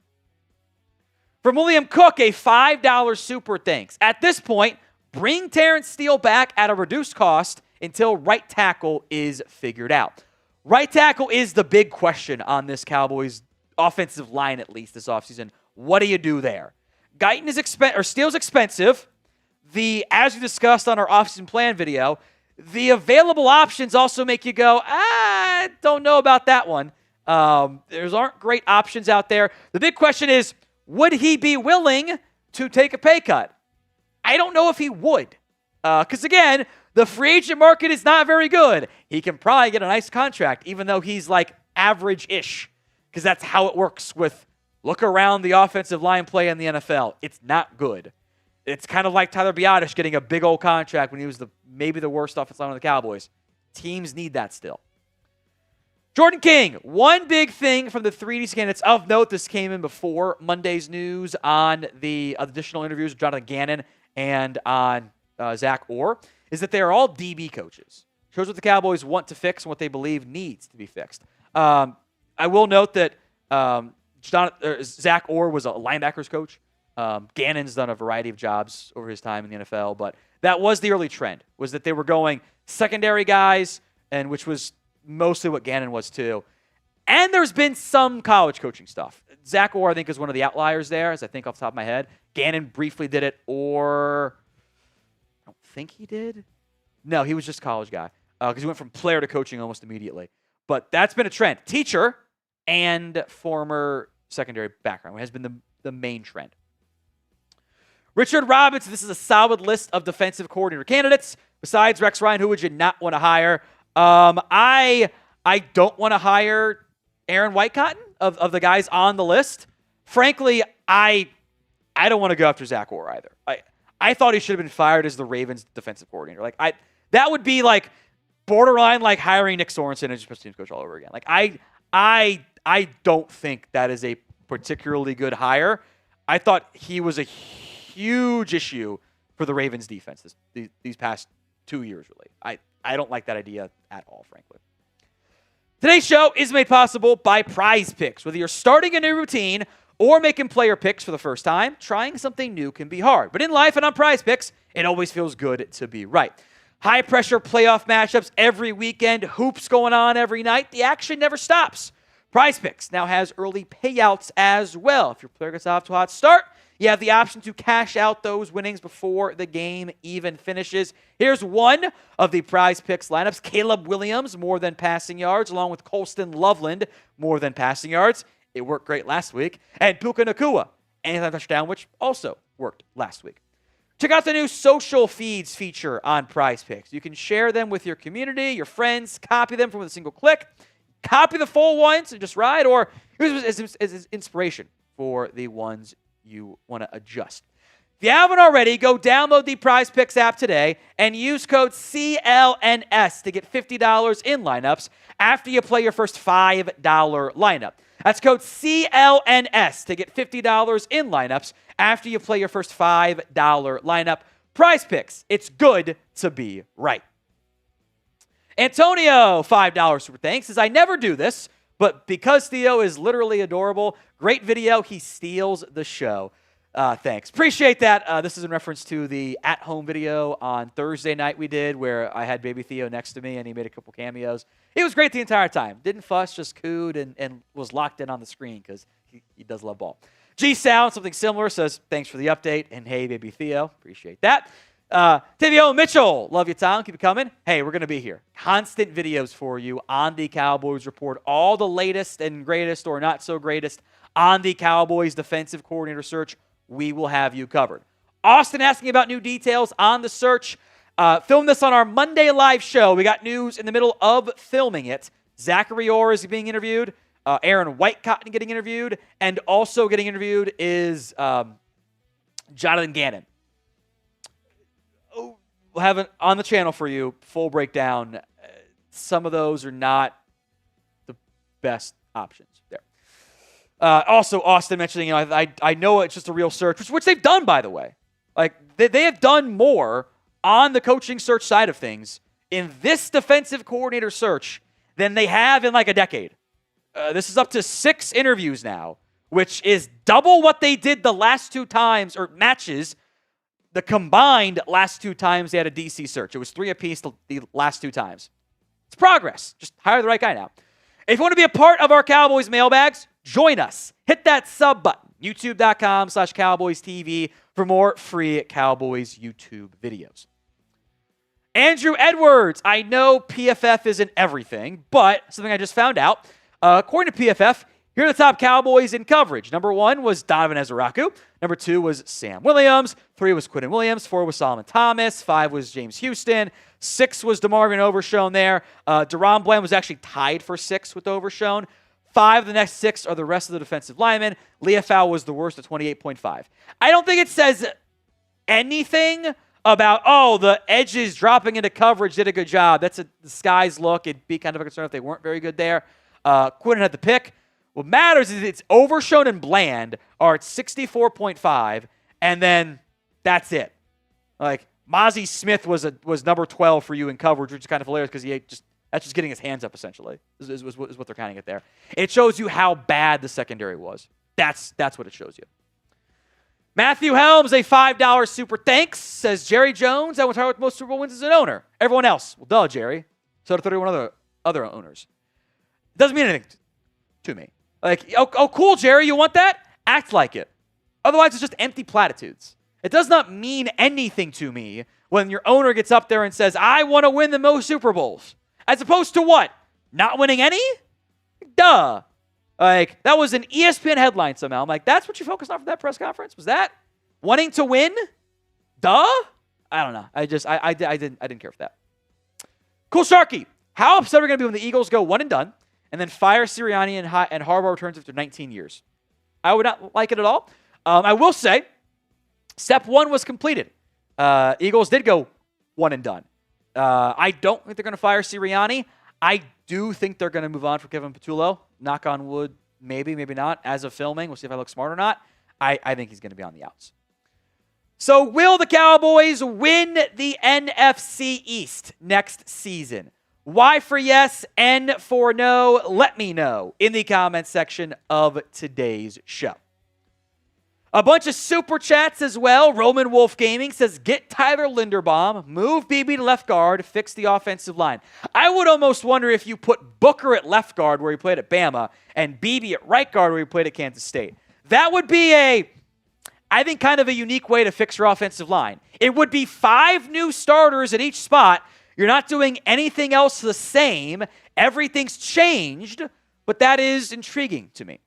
S1: From William Cook, a $5 super thanks. At this point, bring Terrence Steele back at a reduced cost until right tackle is figured out. Right tackle is the big question on this Cowboys offensive line, at least this offseason. What do you do there? Guyton is Steele's expensive. As we discussed on our offseason plan video, the available options also make you go, I don't know about that one. There aren't great options out there. The big question is, would he be willing to take a pay cut? I don't know if he would. Because, again, the free agent market is not very good. He can probably get a nice contract, even though he's like average-ish. Because that's how it works with look around the offensive line play in the NFL. It's not good. It's kind of like Tyler Biadasz getting a big old contract when he was maybe the worst offensive line on the Cowboys. Teams need that still. Jordan King, one big thing from the 3D candidates of note. This came in before Monday's news on the additional interviews with Jonathan Gannon and on Zach Orr, is that they are all DB coaches. Shows what the Cowboys want to fix and what they believe needs to be fixed. I will note that Zach Orr was a linebackers coach. Gannon's done a variety of jobs over his time in the NFL, but that was the early trend, was that they were going secondary guys, and which was mostly what Gannon was too. And there's been some college coaching stuff. Zach Orr, I think, is one of the outliers there, as I think off the top of my head. Gannon briefly did it, or I don't think he did. No, he was just a college guy because he went from player to coaching almost immediately. But that's been a trend. Teacher and former secondary background has been the main trend. Richard Robinson, this is a solid list of defensive coordinator candidates. Besides Rex Ryan, who would you not want to hire? I don't want to hire Aaron Whitecotton of the guys on the list. Frankly, I don't want to go after Zach Orr either. I thought he should have been fired as the Ravens defensive coordinator. That would be like borderline like hiring Nick Sorensen as special teams coach all over again. I don't think that is a particularly good hire. I thought he was a huge issue for the Ravens defense these past 2 years, really. I don't like that idea at all, frankly. Today's show is made possible by Prize Picks. Whether you're starting a new routine or making player picks for the first time, trying something new can be hard. But in life and on Prize Picks, it always feels good to be right. High-pressure playoff matchups every weekend, hoops going on every night. The action never stops. Prize Picks now has early payouts as well. If your player gets off to a hot start, you have the option to cash out those winnings before the game even finishes. Here's one of the Prize Picks lineups. Caleb Williams, more than passing yards, along with Colston Loveland, more than passing yards. It worked great last week. And Puka Nacua, anytime touchdown, which also worked last week. Check out the new social feeds feature on Prize Picks. You can share them with your community, your friends, copy them from a single click. Copy the full ones and just ride, or use it as inspiration for the ones you want to adjust. If you haven't already, go download the Prize Picks app today and use code CLNS to get $50 in lineups after you play your first $5 lineup. That's code CLNS to get $50 in lineups after you play your first $5 lineup. Prize Picks, it's good to be right. Antonio, $5 super thanks, says, I never do this, but because Theo is literally adorable, great video, he steals the show. Thanks. Appreciate that. This is in reference to the at-home video on Thursday night we did where I had baby Theo next to me and he made a couple cameos. He was great the entire time. Didn't fuss, just cooed and was locked in on the screen because he does love ball. G-Sound, something similar, says, thanks for the update. And hey, baby Theo. Appreciate that. Tavio Mitchell, love you, Tom. Keep it coming. Hey, we're going to be here. Constant videos for you on the Cowboys Report. All the latest and greatest or not so greatest on the Cowboys defensive coordinator search. We will have you covered. Austin asking about new details on the search. Filmed this on our Monday live show. We got news in the middle of filming it. Zachary Orr is being interviewed. Aaron Whitecotton getting interviewed. And also getting interviewed is Jonathan Gannon. We'll have it on the channel for you, full breakdown. Some of those are not the best options there. Also, Austin mentioning, I know it's just a real search, which they've done, by the way. Like, they have done more on the coaching search side of things in this defensive coordinator search than they have in like a decade. This is up to 6 interviews now, which is double what they did the last 2 times, or matches the combined last 2 times they had a DC search. It was 3 apiece the last 2 times. It's progress. Just hire the right guy now. If you want to be a part of our Cowboys mailbags, join us. Hit that sub button. YouTube.com/Cowboys TV for more free Cowboys YouTube videos. Andrew Edwards. I know PFF isn't everything, but something I just found out. According to PFF, here are the top Cowboys in coverage. Number 1 was Donovan Ezeraku. Number 2 was Sam Williams. 3 was Quinton Williams. 4 was Solomon Thomas. 5 was James Houston. 6 was DeMarvin Overshown there. Deron Bland was actually tied for 6 with Overshown. 5 of the next 6 are the rest of the defensive linemen. Leofau was the worst at 28.5. I don't think it says anything about, the edges dropping into coverage did a good job. That's the sky's look. It'd be kind of a concern if they weren't very good there. Quinton had the pick. What matters is it's Overshown and Bland are at 64.5, and then that's it. Like, Mozzie Smith was number 12 for you in coverage, which is kind of hilarious because that's just getting his hands up, essentially, is what they're counting it there. It shows you how bad the secondary was. That's what it shows you. Matthew Helms, a $5 super thanks, says Jerry Jones, I was hired with most Super Bowl wins as an owner. Everyone else, well, duh, Jerry. So do 31 other owners. It doesn't mean anything to me. Like, oh, cool, Jerry, you want that? Act like it. Otherwise, it's just empty platitudes. It does not mean anything to me when your owner gets up there and says, I want to win the most Super Bowls. As opposed to what? Not winning any? Duh. Like, that was an ESPN headline somehow. I'm like, that's what you focused on for that press conference? Was that wanting to win? Duh? I don't know. I didn't care for that. Cool Sharky. How upset are we going to be when the Eagles go one and done and then fire Sirianni and Harbaugh returns after 19 years? I would not like it at all. I will say, step 1 was completed. Eagles did go one and done. I don't think they're going to fire Sirianni. I do think they're going to move on for Kevin Patullo. Knock on wood, maybe, maybe not. As of filming, we'll see if I look smart or not. I think he's going to be on the outs. So will the Cowboys win the NFC East next season? Y for yes, N for no. Let me know in the comments section of today's show. A bunch of super chats as well. Roman Wolf Gaming says, get Tyler Linderbaum, move BB to left guard, fix the offensive line. I would almost wonder if you put Booker at left guard where he played at Bama and BB at right guard where he played at Kansas State. That would be I think, kind of a unique way to fix your offensive line. It would be 5 new starters at each spot. You're not doing anything else the same. Everything's changed, but that is intriguing to me.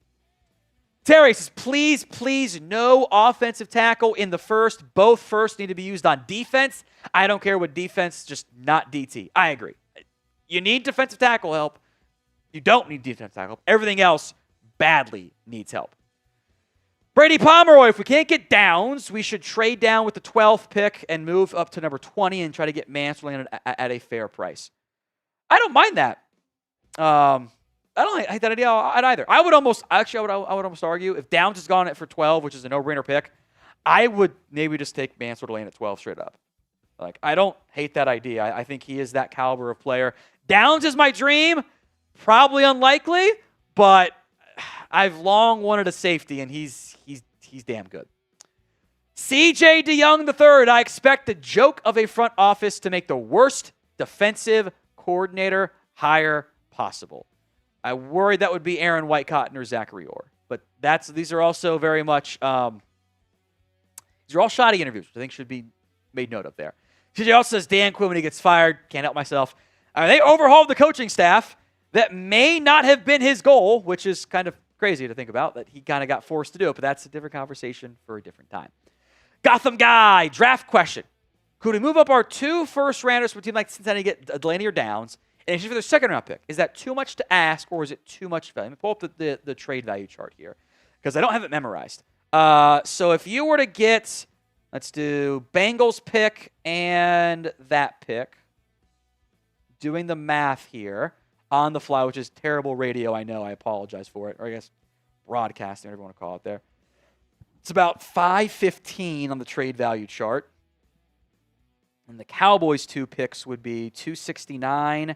S1: Terry says, please, no offensive tackle in the first. Both first need to be used on defense. I don't care what defense, just not DT. I agree. You need defensive tackle help. You don't need defensive tackle help. Everything else badly needs help. Brady Pomeroy, if we can't get Downs, we should trade down with the 12th pick and move up to number 20 and try to get Mansfield at a fair price. I don't mind that. I don't hate that idea either. I would almost argue if Downs has gone at for 12, which is a no-brainer pick, I would maybe just take Mansfield Lane at 12 straight up. Like, I don't hate that idea. I think he is that caliber of player. Downs is my dream. Probably unlikely, but I've long wanted a safety, and he's damn good. C.J. DeYoung III, I expect the joke of a front office to make the worst defensive coordinator hire possible. I worried that would be Aaron Whitecotton or Zachary Orr. But these are also very much, these are all shoddy interviews, which I think should be made note of there. CJ also says Dan Quinn when he gets fired. Can't help myself. They overhauled the coaching staff. That may not have been his goal, which is kind of crazy to think about, that he kind of got forced to do it, but that's a different conversation for a different time. Gotham Guy, draft question. Could we move up our 2 first-rounders from a team like Cincinnati to get Delaney or Downs in exchange for their second-round pick? Is that too much to ask, or is it too much value? Let me pull up the trade value chart here, because I don't have it memorized. So if you were to get, let's do Bengals pick and that pick, doing the math here on the fly, which is terrible radio, I know. I apologize for it. Or I guess broadcasting, whatever you want to call it there. It's about 515 on the trade value chart. And the Cowboys 2 picks would be 269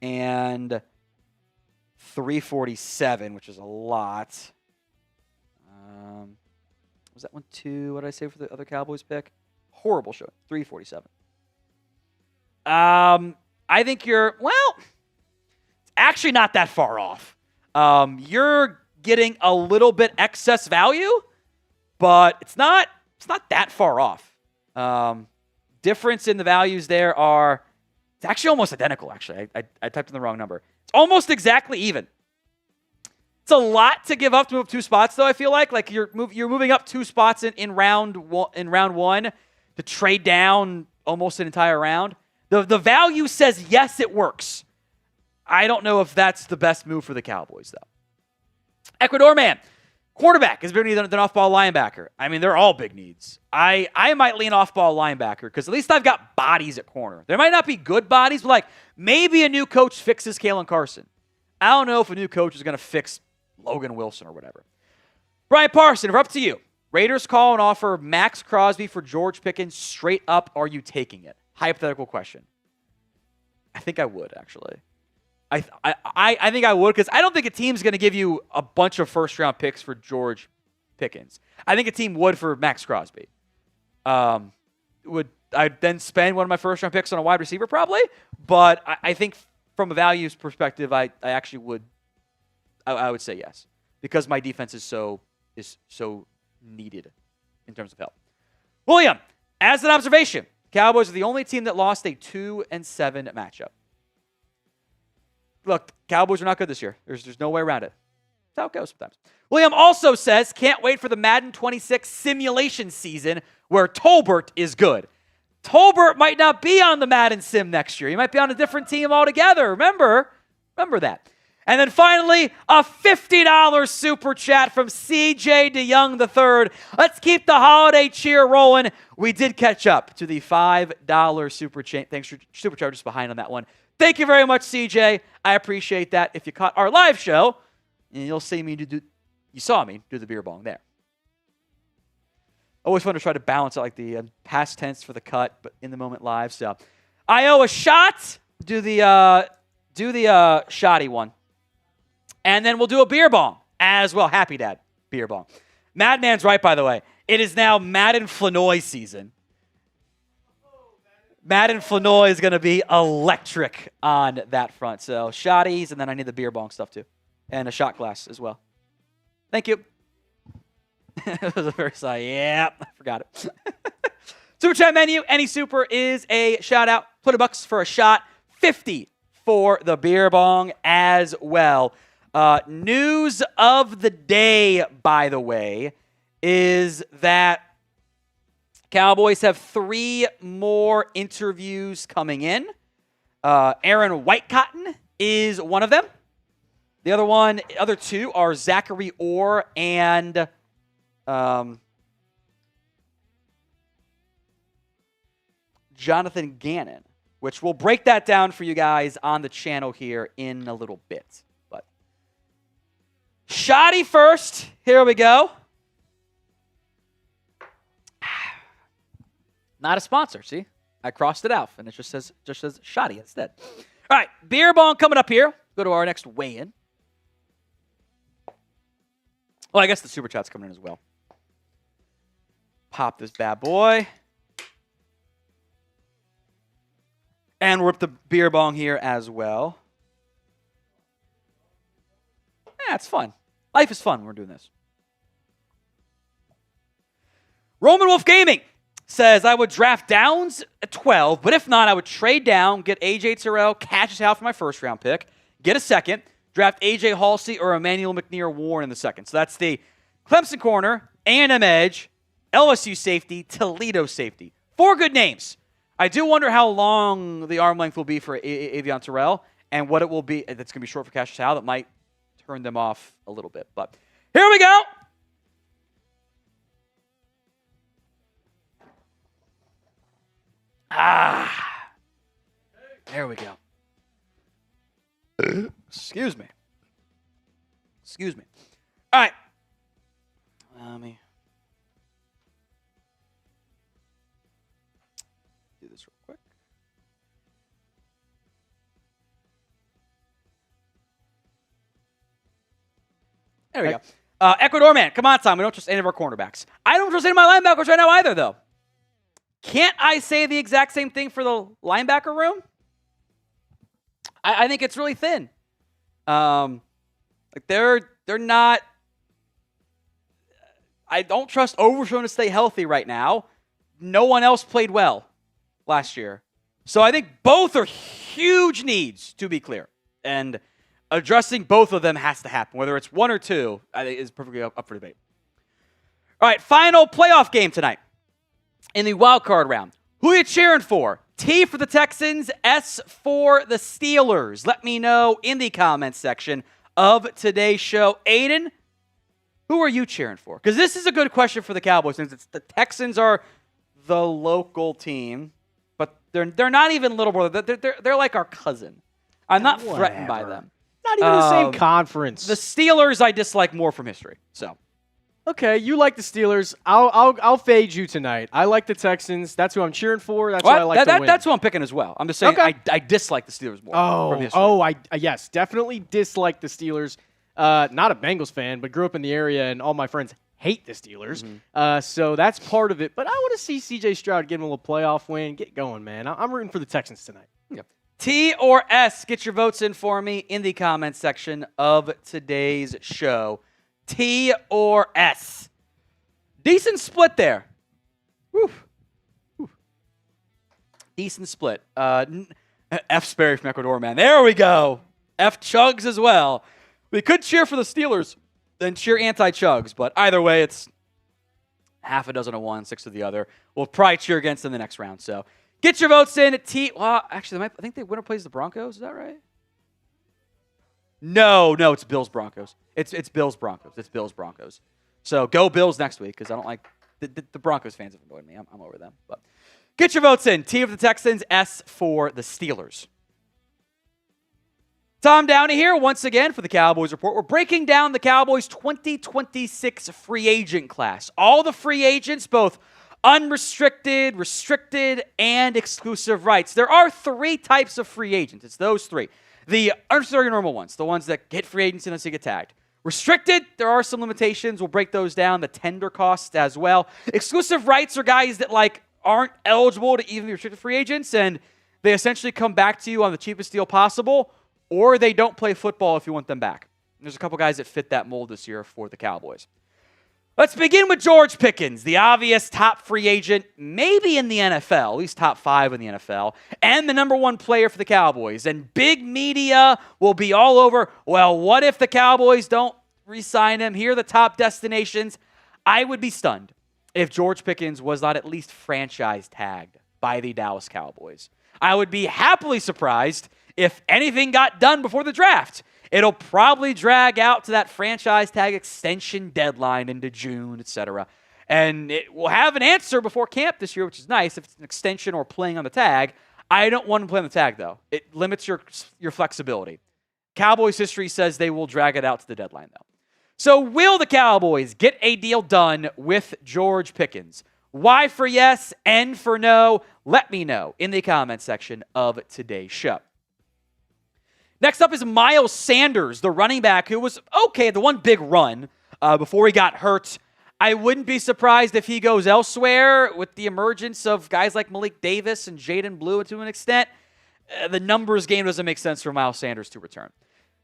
S1: and 347, which is a lot. Was that one 2? What did I say for the other Cowboys pick? Horrible showing. 347. I think you're, well, it's actually not that far off. You're getting a little bit excess value, but it's not that far off. Difference in the values there are, it's actually almost identical, actually. I typed in the wrong number. It's almost exactly even. It's a lot to give up to move 2 spots, though, I feel like. Like you're moving up 2 spots in round 1 to trade down almost an entire round. The value says, yes, it works. I don't know if that's the best move for the Cowboys, though. Ecuador man. Quarterback is bigger need than off-ball linebacker. I mean, they're all big needs. I might lean off-ball linebacker because at least I've got bodies at corner. There might not be good bodies, but like maybe a new coach fixes Kalen Carson. I don't know if a new coach is going to fix Logan Wilson or whatever. Brian Parson, we're up to you. Raiders call and offer Max Crosby for George Pickens. Straight up, are you taking it? Hypothetical question. I think I would, actually. I think I would because I don't think a team's going to give you a bunch of first-round picks for George Pickens. I think a team would for Max Crosby. Would I then spend one of my first-round picks on a wide receiver? Probably. But I think from a values perspective, I actually would. I would say yes because my defense is so needed in terms of help. William, as an observation, Cowboys are the only team that lost a 2-7 matchup. Look, Cowboys are not good this year. There's no way around it. That's how it goes sometimes. William also says, can't wait for the Madden 26 simulation season where Tolbert is good. Tolbert might not be on the Madden sim next year. He might be on a different team altogether. Remember that. And then finally, a $50 super chat from C.J. DeYoung III. Let's keep the holiday cheer rolling. We did catch up to the $5 super chat. Thanks for superchargers behind on that one. Thank you very much, CJ. I appreciate that. If you caught our live show, you'll see me you saw me do the beer bong there. Always fun to try to balance out like the past tense for the cut, but in the moment live. So I owe a shot. Do the shoddy one. And then we'll do a beer bong as well. Happy Dad beer bong. Madman's right, by the way. It is now Madden Flanoy season. Madden Flanoy is going to be electric on that front. So shotties, and then I need the beer bong stuff too. And a shot glass as well. Thank you. It was a very sigh. Yeah, I forgot it. Super chat menu. Any super is a shout out. $20 for a shot. $50 for the beer bong as well. News of the day, by the way, is that Cowboys have 3 more interviews coming in. Aaron Whitecotton is one of them. The other 2 are Zachary Orr and Jonathan Gannon, which we'll break that down for you guys on the channel here in a little bit. But shoddy first. Here we go. Not a sponsor, see? I crossed it out, and it just says shoddy instead. All right, beer bong coming up here. Go to our next weigh-in. Well, I guess the super chat's coming in as well. Pop this bad boy. And rip the beer bong here as well. Yeah, it's fun. Life is fun when we're doing this. Roman Wolf Gaming says, I would draft Downs at 12, but if not, I would trade down, get A.J. Terrell, cash his out for my first-round pick, get a second, draft A.J. Halsey or Emmanuel McNear-Warren in the second. So that's the Clemson corner, A&M edge, LSU safety, Toledo safety. 4 good names. I do wonder how long the arm length will be for Avion Terrell and what it will be. That's going to be short for Cash Chow. That might turn them off a little bit. But here we go. There we go. Excuse me. All right. Let me do this real quick. There we go. Ecuador man, come on, Tom. We don't trust any of our cornerbacks. I don't trust any of my linebackers right now either, though. Can't I say the exact same thing for the linebacker room? I think it's really thin. Like they're not. I don't trust Overshown to stay healthy right now. No one else played well last year. So I think both are huge needs, to be clear. And addressing both of them has to happen. Whether it's one or two, I think is perfectly up for debate. All right, final playoff game tonight in the wild card round. Who are you cheering for? T for the Texans, S for the Steelers. Let me know in the comments section of today's show. Aiden, who are you cheering for? Because this is a good question for the Cowboys, since the Texans are the local team, but they're not even little brother. They're like our cousin. I'm not threatened by them.
S2: Not even the same conference.
S1: The Steelers I dislike more from history. So,
S2: okay, you like the Steelers. I'll fade you tonight. I like the Texans. That's who I'm cheering for. That's who I like to win.
S1: That's who I'm picking as well. I'm just saying I dislike the Steelers more from history.
S2: Yes, definitely dislike the Steelers. Not a Bengals fan, but grew up in the area, and all my friends hate the Steelers. Mm-hmm. So that's part of it. But I want to see C.J. Stroud get him a little playoff win. Get going, man. I'm rooting for the Texans tonight.
S1: Yep. T or S, get your votes in for me in the comments section of today's show. T or S. Decent split there. Woo. Decent split. F Sperry from Ecuador, man. There we go. F Chugs as well. We could cheer for the Steelers, then cheer anti-Chugs, but either way, it's half a dozen of one, 6 of the other. We'll probably cheer against them the next round. So get your votes in at T. Well, actually, I think the winner plays the Broncos. Is that right? No, it's Bills Broncos. It's Bills Broncos. It's Bills Broncos. So go Bills next week, because I don't like the Broncos fans have annoyed me. I'm over them. But get your votes in. T for the Texans, S for the Steelers. Tom Downey here once again for the Cowboys Report. We're breaking down the Cowboys 2026 free agent class. All the free agents, both unrestricted, restricted, and exclusive rights. There are 3 types of free agents. It's those 3. The unrestricted normal ones, the ones that get free agency unless they get tagged. Restricted, there are some limitations. We'll break those down, the tender costs as well. Exclusive rights are guys that aren't eligible to even be restricted free agents, and they essentially come back to you on the cheapest deal possible, or they don't play football if you want them back. There's a couple guys that fit that mold this year for the Cowboys. Let's begin with George Pickens, the obvious top free agent, maybe in the NFL, at least top 5 in the NFL, and the number 1 player for the Cowboys. And big media will be all over, well, what if the Cowboys don't re-sign him? Here are the top destinations. I would be stunned if George Pickens was not at least franchise tagged by the Dallas Cowboys. I would be happily surprised if anything got done before the draft. It'll probably drag out to that franchise tag extension deadline into June, etc. And it will have an answer before camp this year, which is nice if it's an extension or playing on the tag. I don't want to play on the tag, though. It limits your flexibility. Cowboys history says they will drag it out to the deadline, though. So will the Cowboys get a deal done with George Pickens? Y for yes, N for no. Let me know in the comments section of today's show. Next up is Miles Sanders, the running back who was okay, the one big run before he got hurt. I wouldn't be surprised if he goes elsewhere with the emergence of guys like Malik Davis and Jaden Blue to an extent. The numbers game doesn't make sense for Miles Sanders to return.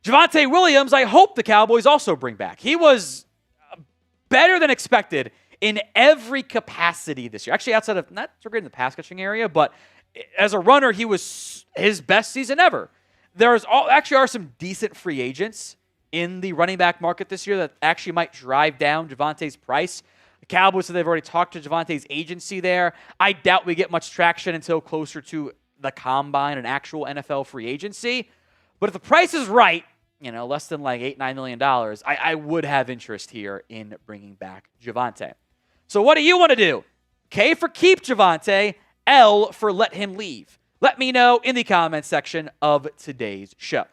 S1: Javonte Williams, I hope the Cowboys also bring back. He was better than expected in every capacity this year. Actually, outside of, not so great in the pass catching area, but as a runner, he was his best season ever. Actually are some decent free agents in the running back market this year that actually might drive down Javonte's price. The Cowboys said they've already talked to Javonte's agency there. I doubt we get much traction until closer to the combine and actual NFL free agency. But if the price is right, less than like $8-9 million, I would have interest here in bringing back Javonte. So what do you want to do? K for keep Javonte, L for let him leave. Let me know in the comments section of today's show.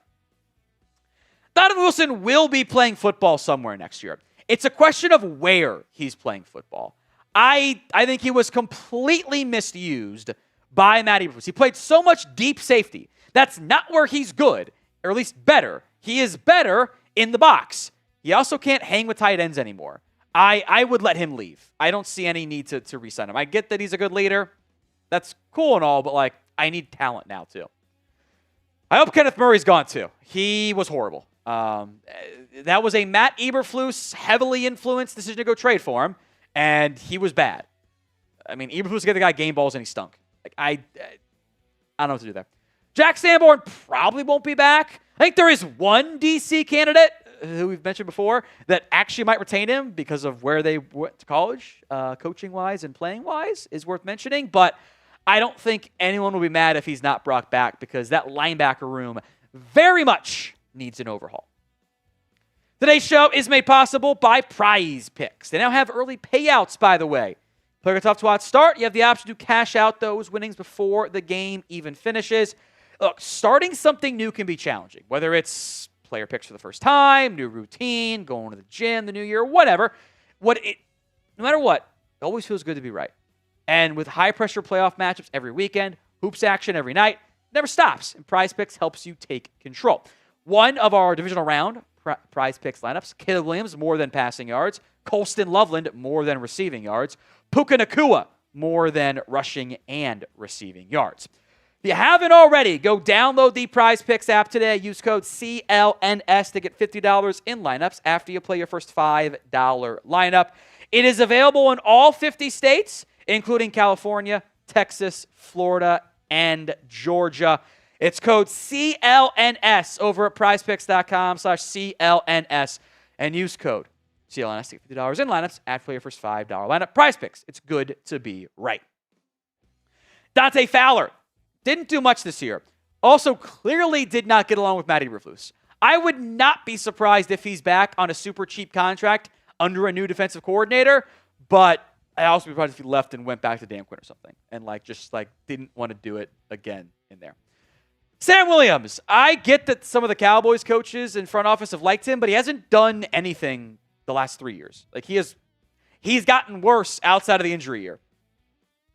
S1: Donovan Wilson will be playing football somewhere next year. It's a question of where he's playing football. I think he was completely misused by Matty Bruce. He played so much deep safety. That's not where he's good, or at least better. He is better in the box. He also can't hang with tight ends anymore. I would let him leave. I don't see any need to re-sign him. I get that he's a good leader. That's cool and all, but I need talent now too. I hope Kenneth Murray's gone too. He was horrible. That was a Matt Eberflus heavily influenced decision to go trade for him, and he was bad. I mean, Eberflus gave the guy game balls and he stunk. I don't know what to do there. Jack Sanborn probably won't be back. I think there is one DC candidate who we've mentioned before that actually might retain him because of where they went to college, coaching-wise and playing-wise, is worth mentioning. But I don't think anyone will be mad if he's not brought back because that linebacker room very much needs an overhaul. Today's show is made possible by Prize Picks. They now have early payouts, by the way. Player tough to watch start. You have the option to cash out those winnings before the game even finishes. Look, starting something new can be challenging, whether it's player picks for the first time, new routine, going to the gym, the new year, whatever. No matter what, it always feels good to be right. And with high-pressure playoff matchups every weekend, hoops action every night, never stops, and Prize Picks helps you take control. One of our divisional round Prize Picks lineups, Caleb Williams, more than passing yards, Colston Loveland, more than receiving yards, Puka Nacua, more than rushing and receiving yards. If you haven't already, go download the Prize Picks app today. Use code CLNS to get $50 in lineups after you play your first $5 lineup. It is available in all 50 states, including California, Texas, Florida, and Georgia. It's code CLNS over at prizepicks.com/CLNS and use code CLNS to get $50 in lineups after play your first $5 lineup. Prize Picks. It's good to be right. Dante Fowler didn't do much this year. Also clearly did not get along with Matty Eberflus. I would not be surprised if he's back on a super cheap contract under a new defensive coordinator, but I'd also be surprised if he left and went back to Dan Quinn or something and didn't want to do it again in there. Sam Williams, I get that some of the Cowboys coaches and front office have liked him, but he hasn't done anything the last 3 years. He's gotten worse outside of the injury year.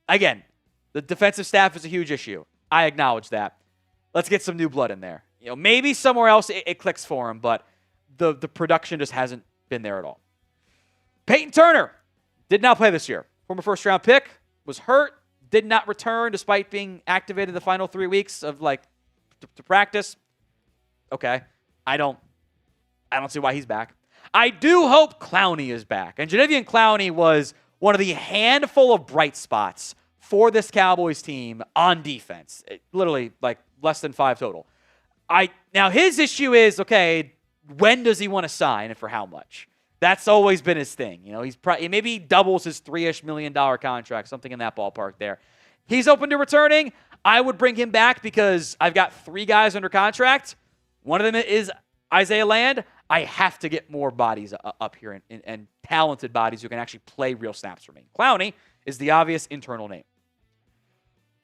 S1: Again, the defensive staff is a huge issue. I acknowledge that. Let's get some new blood in there. Maybe somewhere else it clicks for him, but the production just hasn't been there at all. Peyton Turner did not play this year. Former first-round pick, was hurt, did not return despite being activated the final 3 weeks of to practice. Okay, I don't see why he's back. I do hope Clowney is back. And Jadeveon Clowney was one of the handful of bright spots for this Cowboys team on defense. Literally less than 5 total. Now his issue is, okay, when does he want to sign and for how much? That's always been his thing. Maybe he doubles his $3-ish million contract, something in that ballpark there. He's open to returning. I would bring him back because I've got 3 guys under contract. One of them is Isaiah Land. I have to get more bodies up here and talented bodies who can actually play real snaps for me. Clowney is the obvious internal name.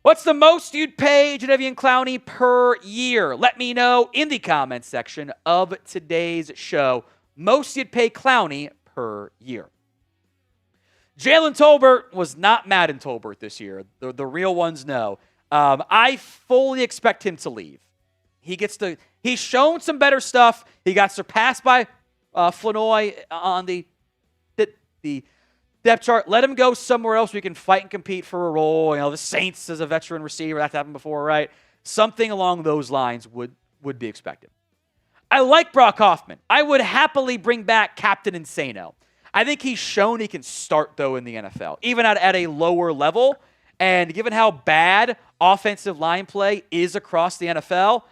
S1: What's the most you'd pay Jadeveon Clowney per year? Let me know in the comments section of today's show. Most you'd pay Clowney per year. Jalen Tolbert was not Madden Tolbert this year. The real ones know. I fully expect him to leave. He's shown some better stuff. He got surpassed by Flanoy on the depth chart. Let him go somewhere else where he can fight and compete for a role. The Saints as a veteran receiver. That's happened before, right? Something along those lines would be expected. I like Brock Hoffman. I would happily bring back Captain Insano. I think he's shown he can start, though, in the NFL, even at a lower level. And given how bad offensive line play is across the NFL,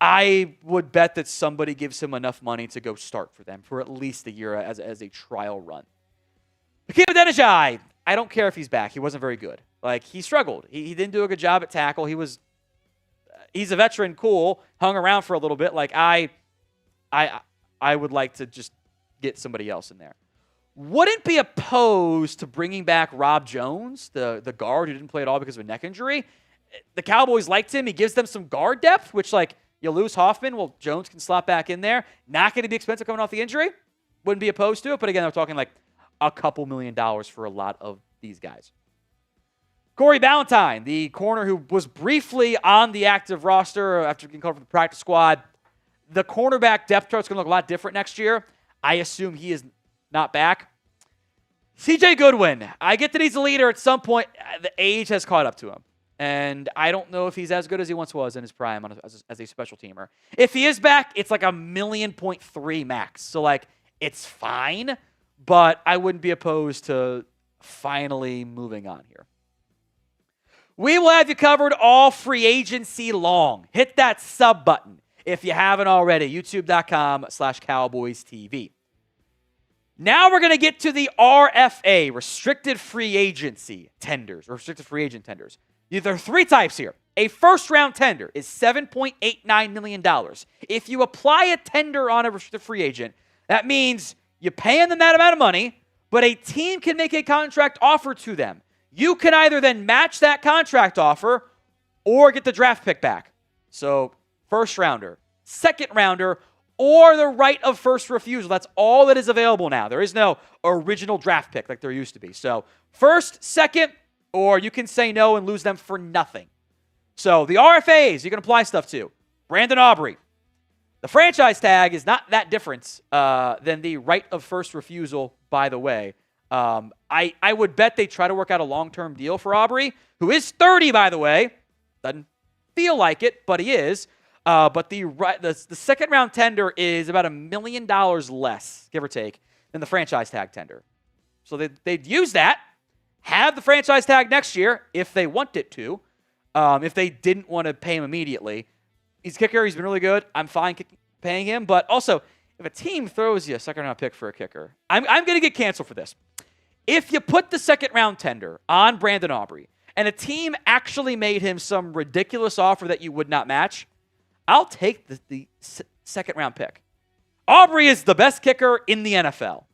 S1: I would bet that somebody gives him enough money to go start for them for at least a year as a trial run. Hakeem Adeniji, I don't care if he's back. He wasn't very good. He struggled. He didn't do a good job at tackle. He's a veteran, cool, hung around for a little bit. I would like to just get somebody else in there. Wouldn't be opposed to bringing back Rob Jones, the guard who didn't play at all because of a neck injury. The Cowboys liked him. He gives them some guard depth, which, you lose Hoffman, well, Jones can slot back in there. Not going to be expensive coming off the injury. Wouldn't be opposed to it. But again, we're talking a couple $1 million for a lot of these guys. Corey Ballantyne, the corner who was briefly on the active roster after getting called for the practice squad. The cornerback depth chart is going to look a lot different next year. I assume he is not back. CJ Goodwin, I get that he's a leader at some point. The age has caught up to him. And I don't know if he's as good as he once was in his prime as a special teamer. If he is back, it's like $1.3 million max. So, it's fine, but I wouldn't be opposed to finally moving on here. We will have you covered all free agency long. Hit that sub button if you haven't already. YouTube.com/CowboysTV. Now we're going to get to the RFA, restricted free agency tenders, or restricted free agent tenders. There are three types here. A first-round tender is $7.89 million. If you apply a tender on a restricted free agent, that means you're paying them that amount of money, but a team can make a contract offer to them. You can either then match that contract offer or get the draft pick back. So, first-rounder, second-rounder, or the right of first refusal. That's all that is available now. There is no original draft pick like there used to be. So, first, second, or you can say no and lose them for nothing. So, the RFAs you can apply stuff to. Brandon Aubrey. The franchise tag is not that different than the right of first refusal, by the way. I would bet they try to work out a long-term deal for Aubrey, who is 30, by the way. Doesn't feel like it, but he is. But the second-round tender is about $1 million less, give or take, than the franchise tag tender. So they'd use that, have the franchise tag next year if they wanted to, if they didn't want to pay him immediately. He's a kicker. He's been really good. I'm fine paying him. But also, if a team throws you a second-round pick for a kicker, I'm going to get canceled for this. If you put the second-round tender on Brandon Aubrey and a team actually made him some ridiculous offer that you would not match, I'll take the second-round pick. Aubrey is the best kicker in the NFL.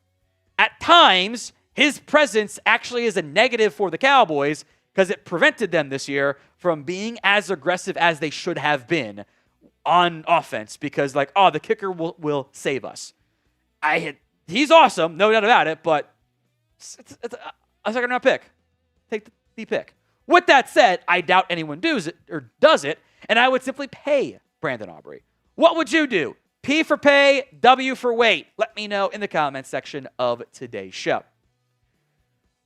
S1: At times, his presence actually is a negative for the Cowboys because it prevented them this year from being as aggressive as they should have been on offense because, the kicker will save us. He's awesome, no doubt about it, but it's a second-round pick. Take the pick. With that said, I doubt anyone does it, and I would simply pay Brandon Aubrey. What would you do? P for pay, W for wait. Let me know in the comments section of today's show.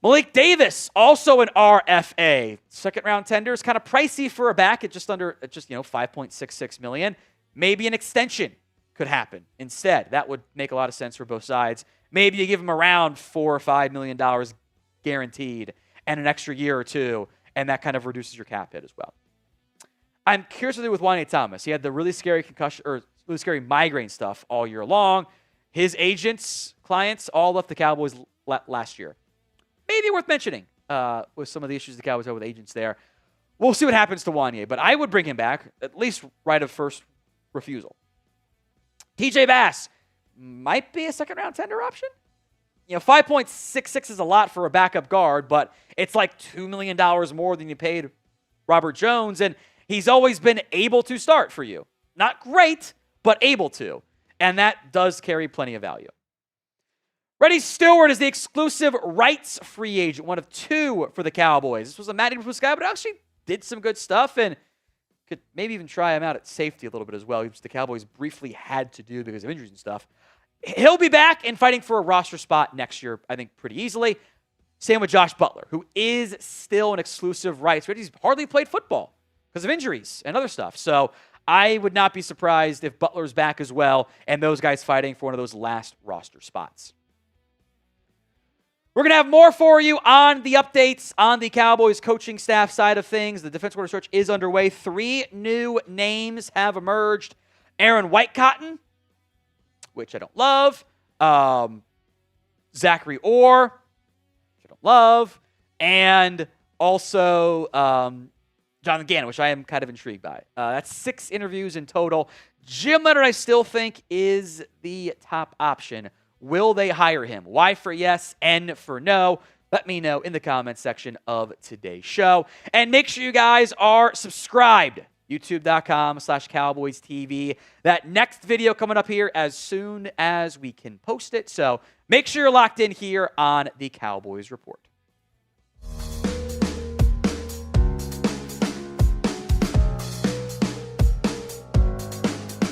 S1: Malik Davis, also an RFA. Second round tender is kind of pricey for a back at just $5.66 million. Maybe an extension could happen instead. That would make a lot of sense for both sides. Maybe you give him around $4 or $5 million guaranteed and an extra year or two, and that kind of reduces your cap hit as well. I'm curious what to do with Wanye Thomas. He had the really scary concussion or really scary migraine stuff all year long. His agents, clients, all left the Cowboys last year. Maybe worth mentioning with some of the issues the Cowboys have with agents there. We'll see what happens to Wanye, but I would bring him back, at least right of first refusal. TJ Bass might be a second-round tender option. 5.66 is a lot for a backup guard, but it's like $2 million more than you paid Robert Jones, and he's always been able to start for you. Not great, but able to, and that does carry plenty of value. Reddy Stewart is the exclusive rights free agent, one of two for the Cowboys. This was a Matty Blue guy, but actually did some good stuff and could maybe even try him out at safety a little bit as well, which the Cowboys briefly had to do because of injuries and stuff. He'll be back and fighting for a roster spot next year, I think, pretty easily. Same with Josh Butler, who is still an exclusive rights. He's hardly played football because of injuries and other stuff. So I would not be surprised if Butler's back as well and those guys fighting for one of those last roster spots. We're going to have more for you on the updates on the Cowboys coaching staff side of things. The defense coordinator search is underway. 3 new names have emerged. Aaron Whitecotton, which I don't love. Zachary Orr, which I don't love. And also Jonathan Gannon, which I am kind of intrigued by. That's 6 interviews in total. Jim Leonhard, I still think, is the top option. Will they hire him? Y for yes, N for no. Let me know in the comments section of today's show. And make sure you guys are subscribed. YouTube.com/CowboysTV. That next video coming up here as soon as we can post it. So make sure you're locked in here on the Cowboys Report.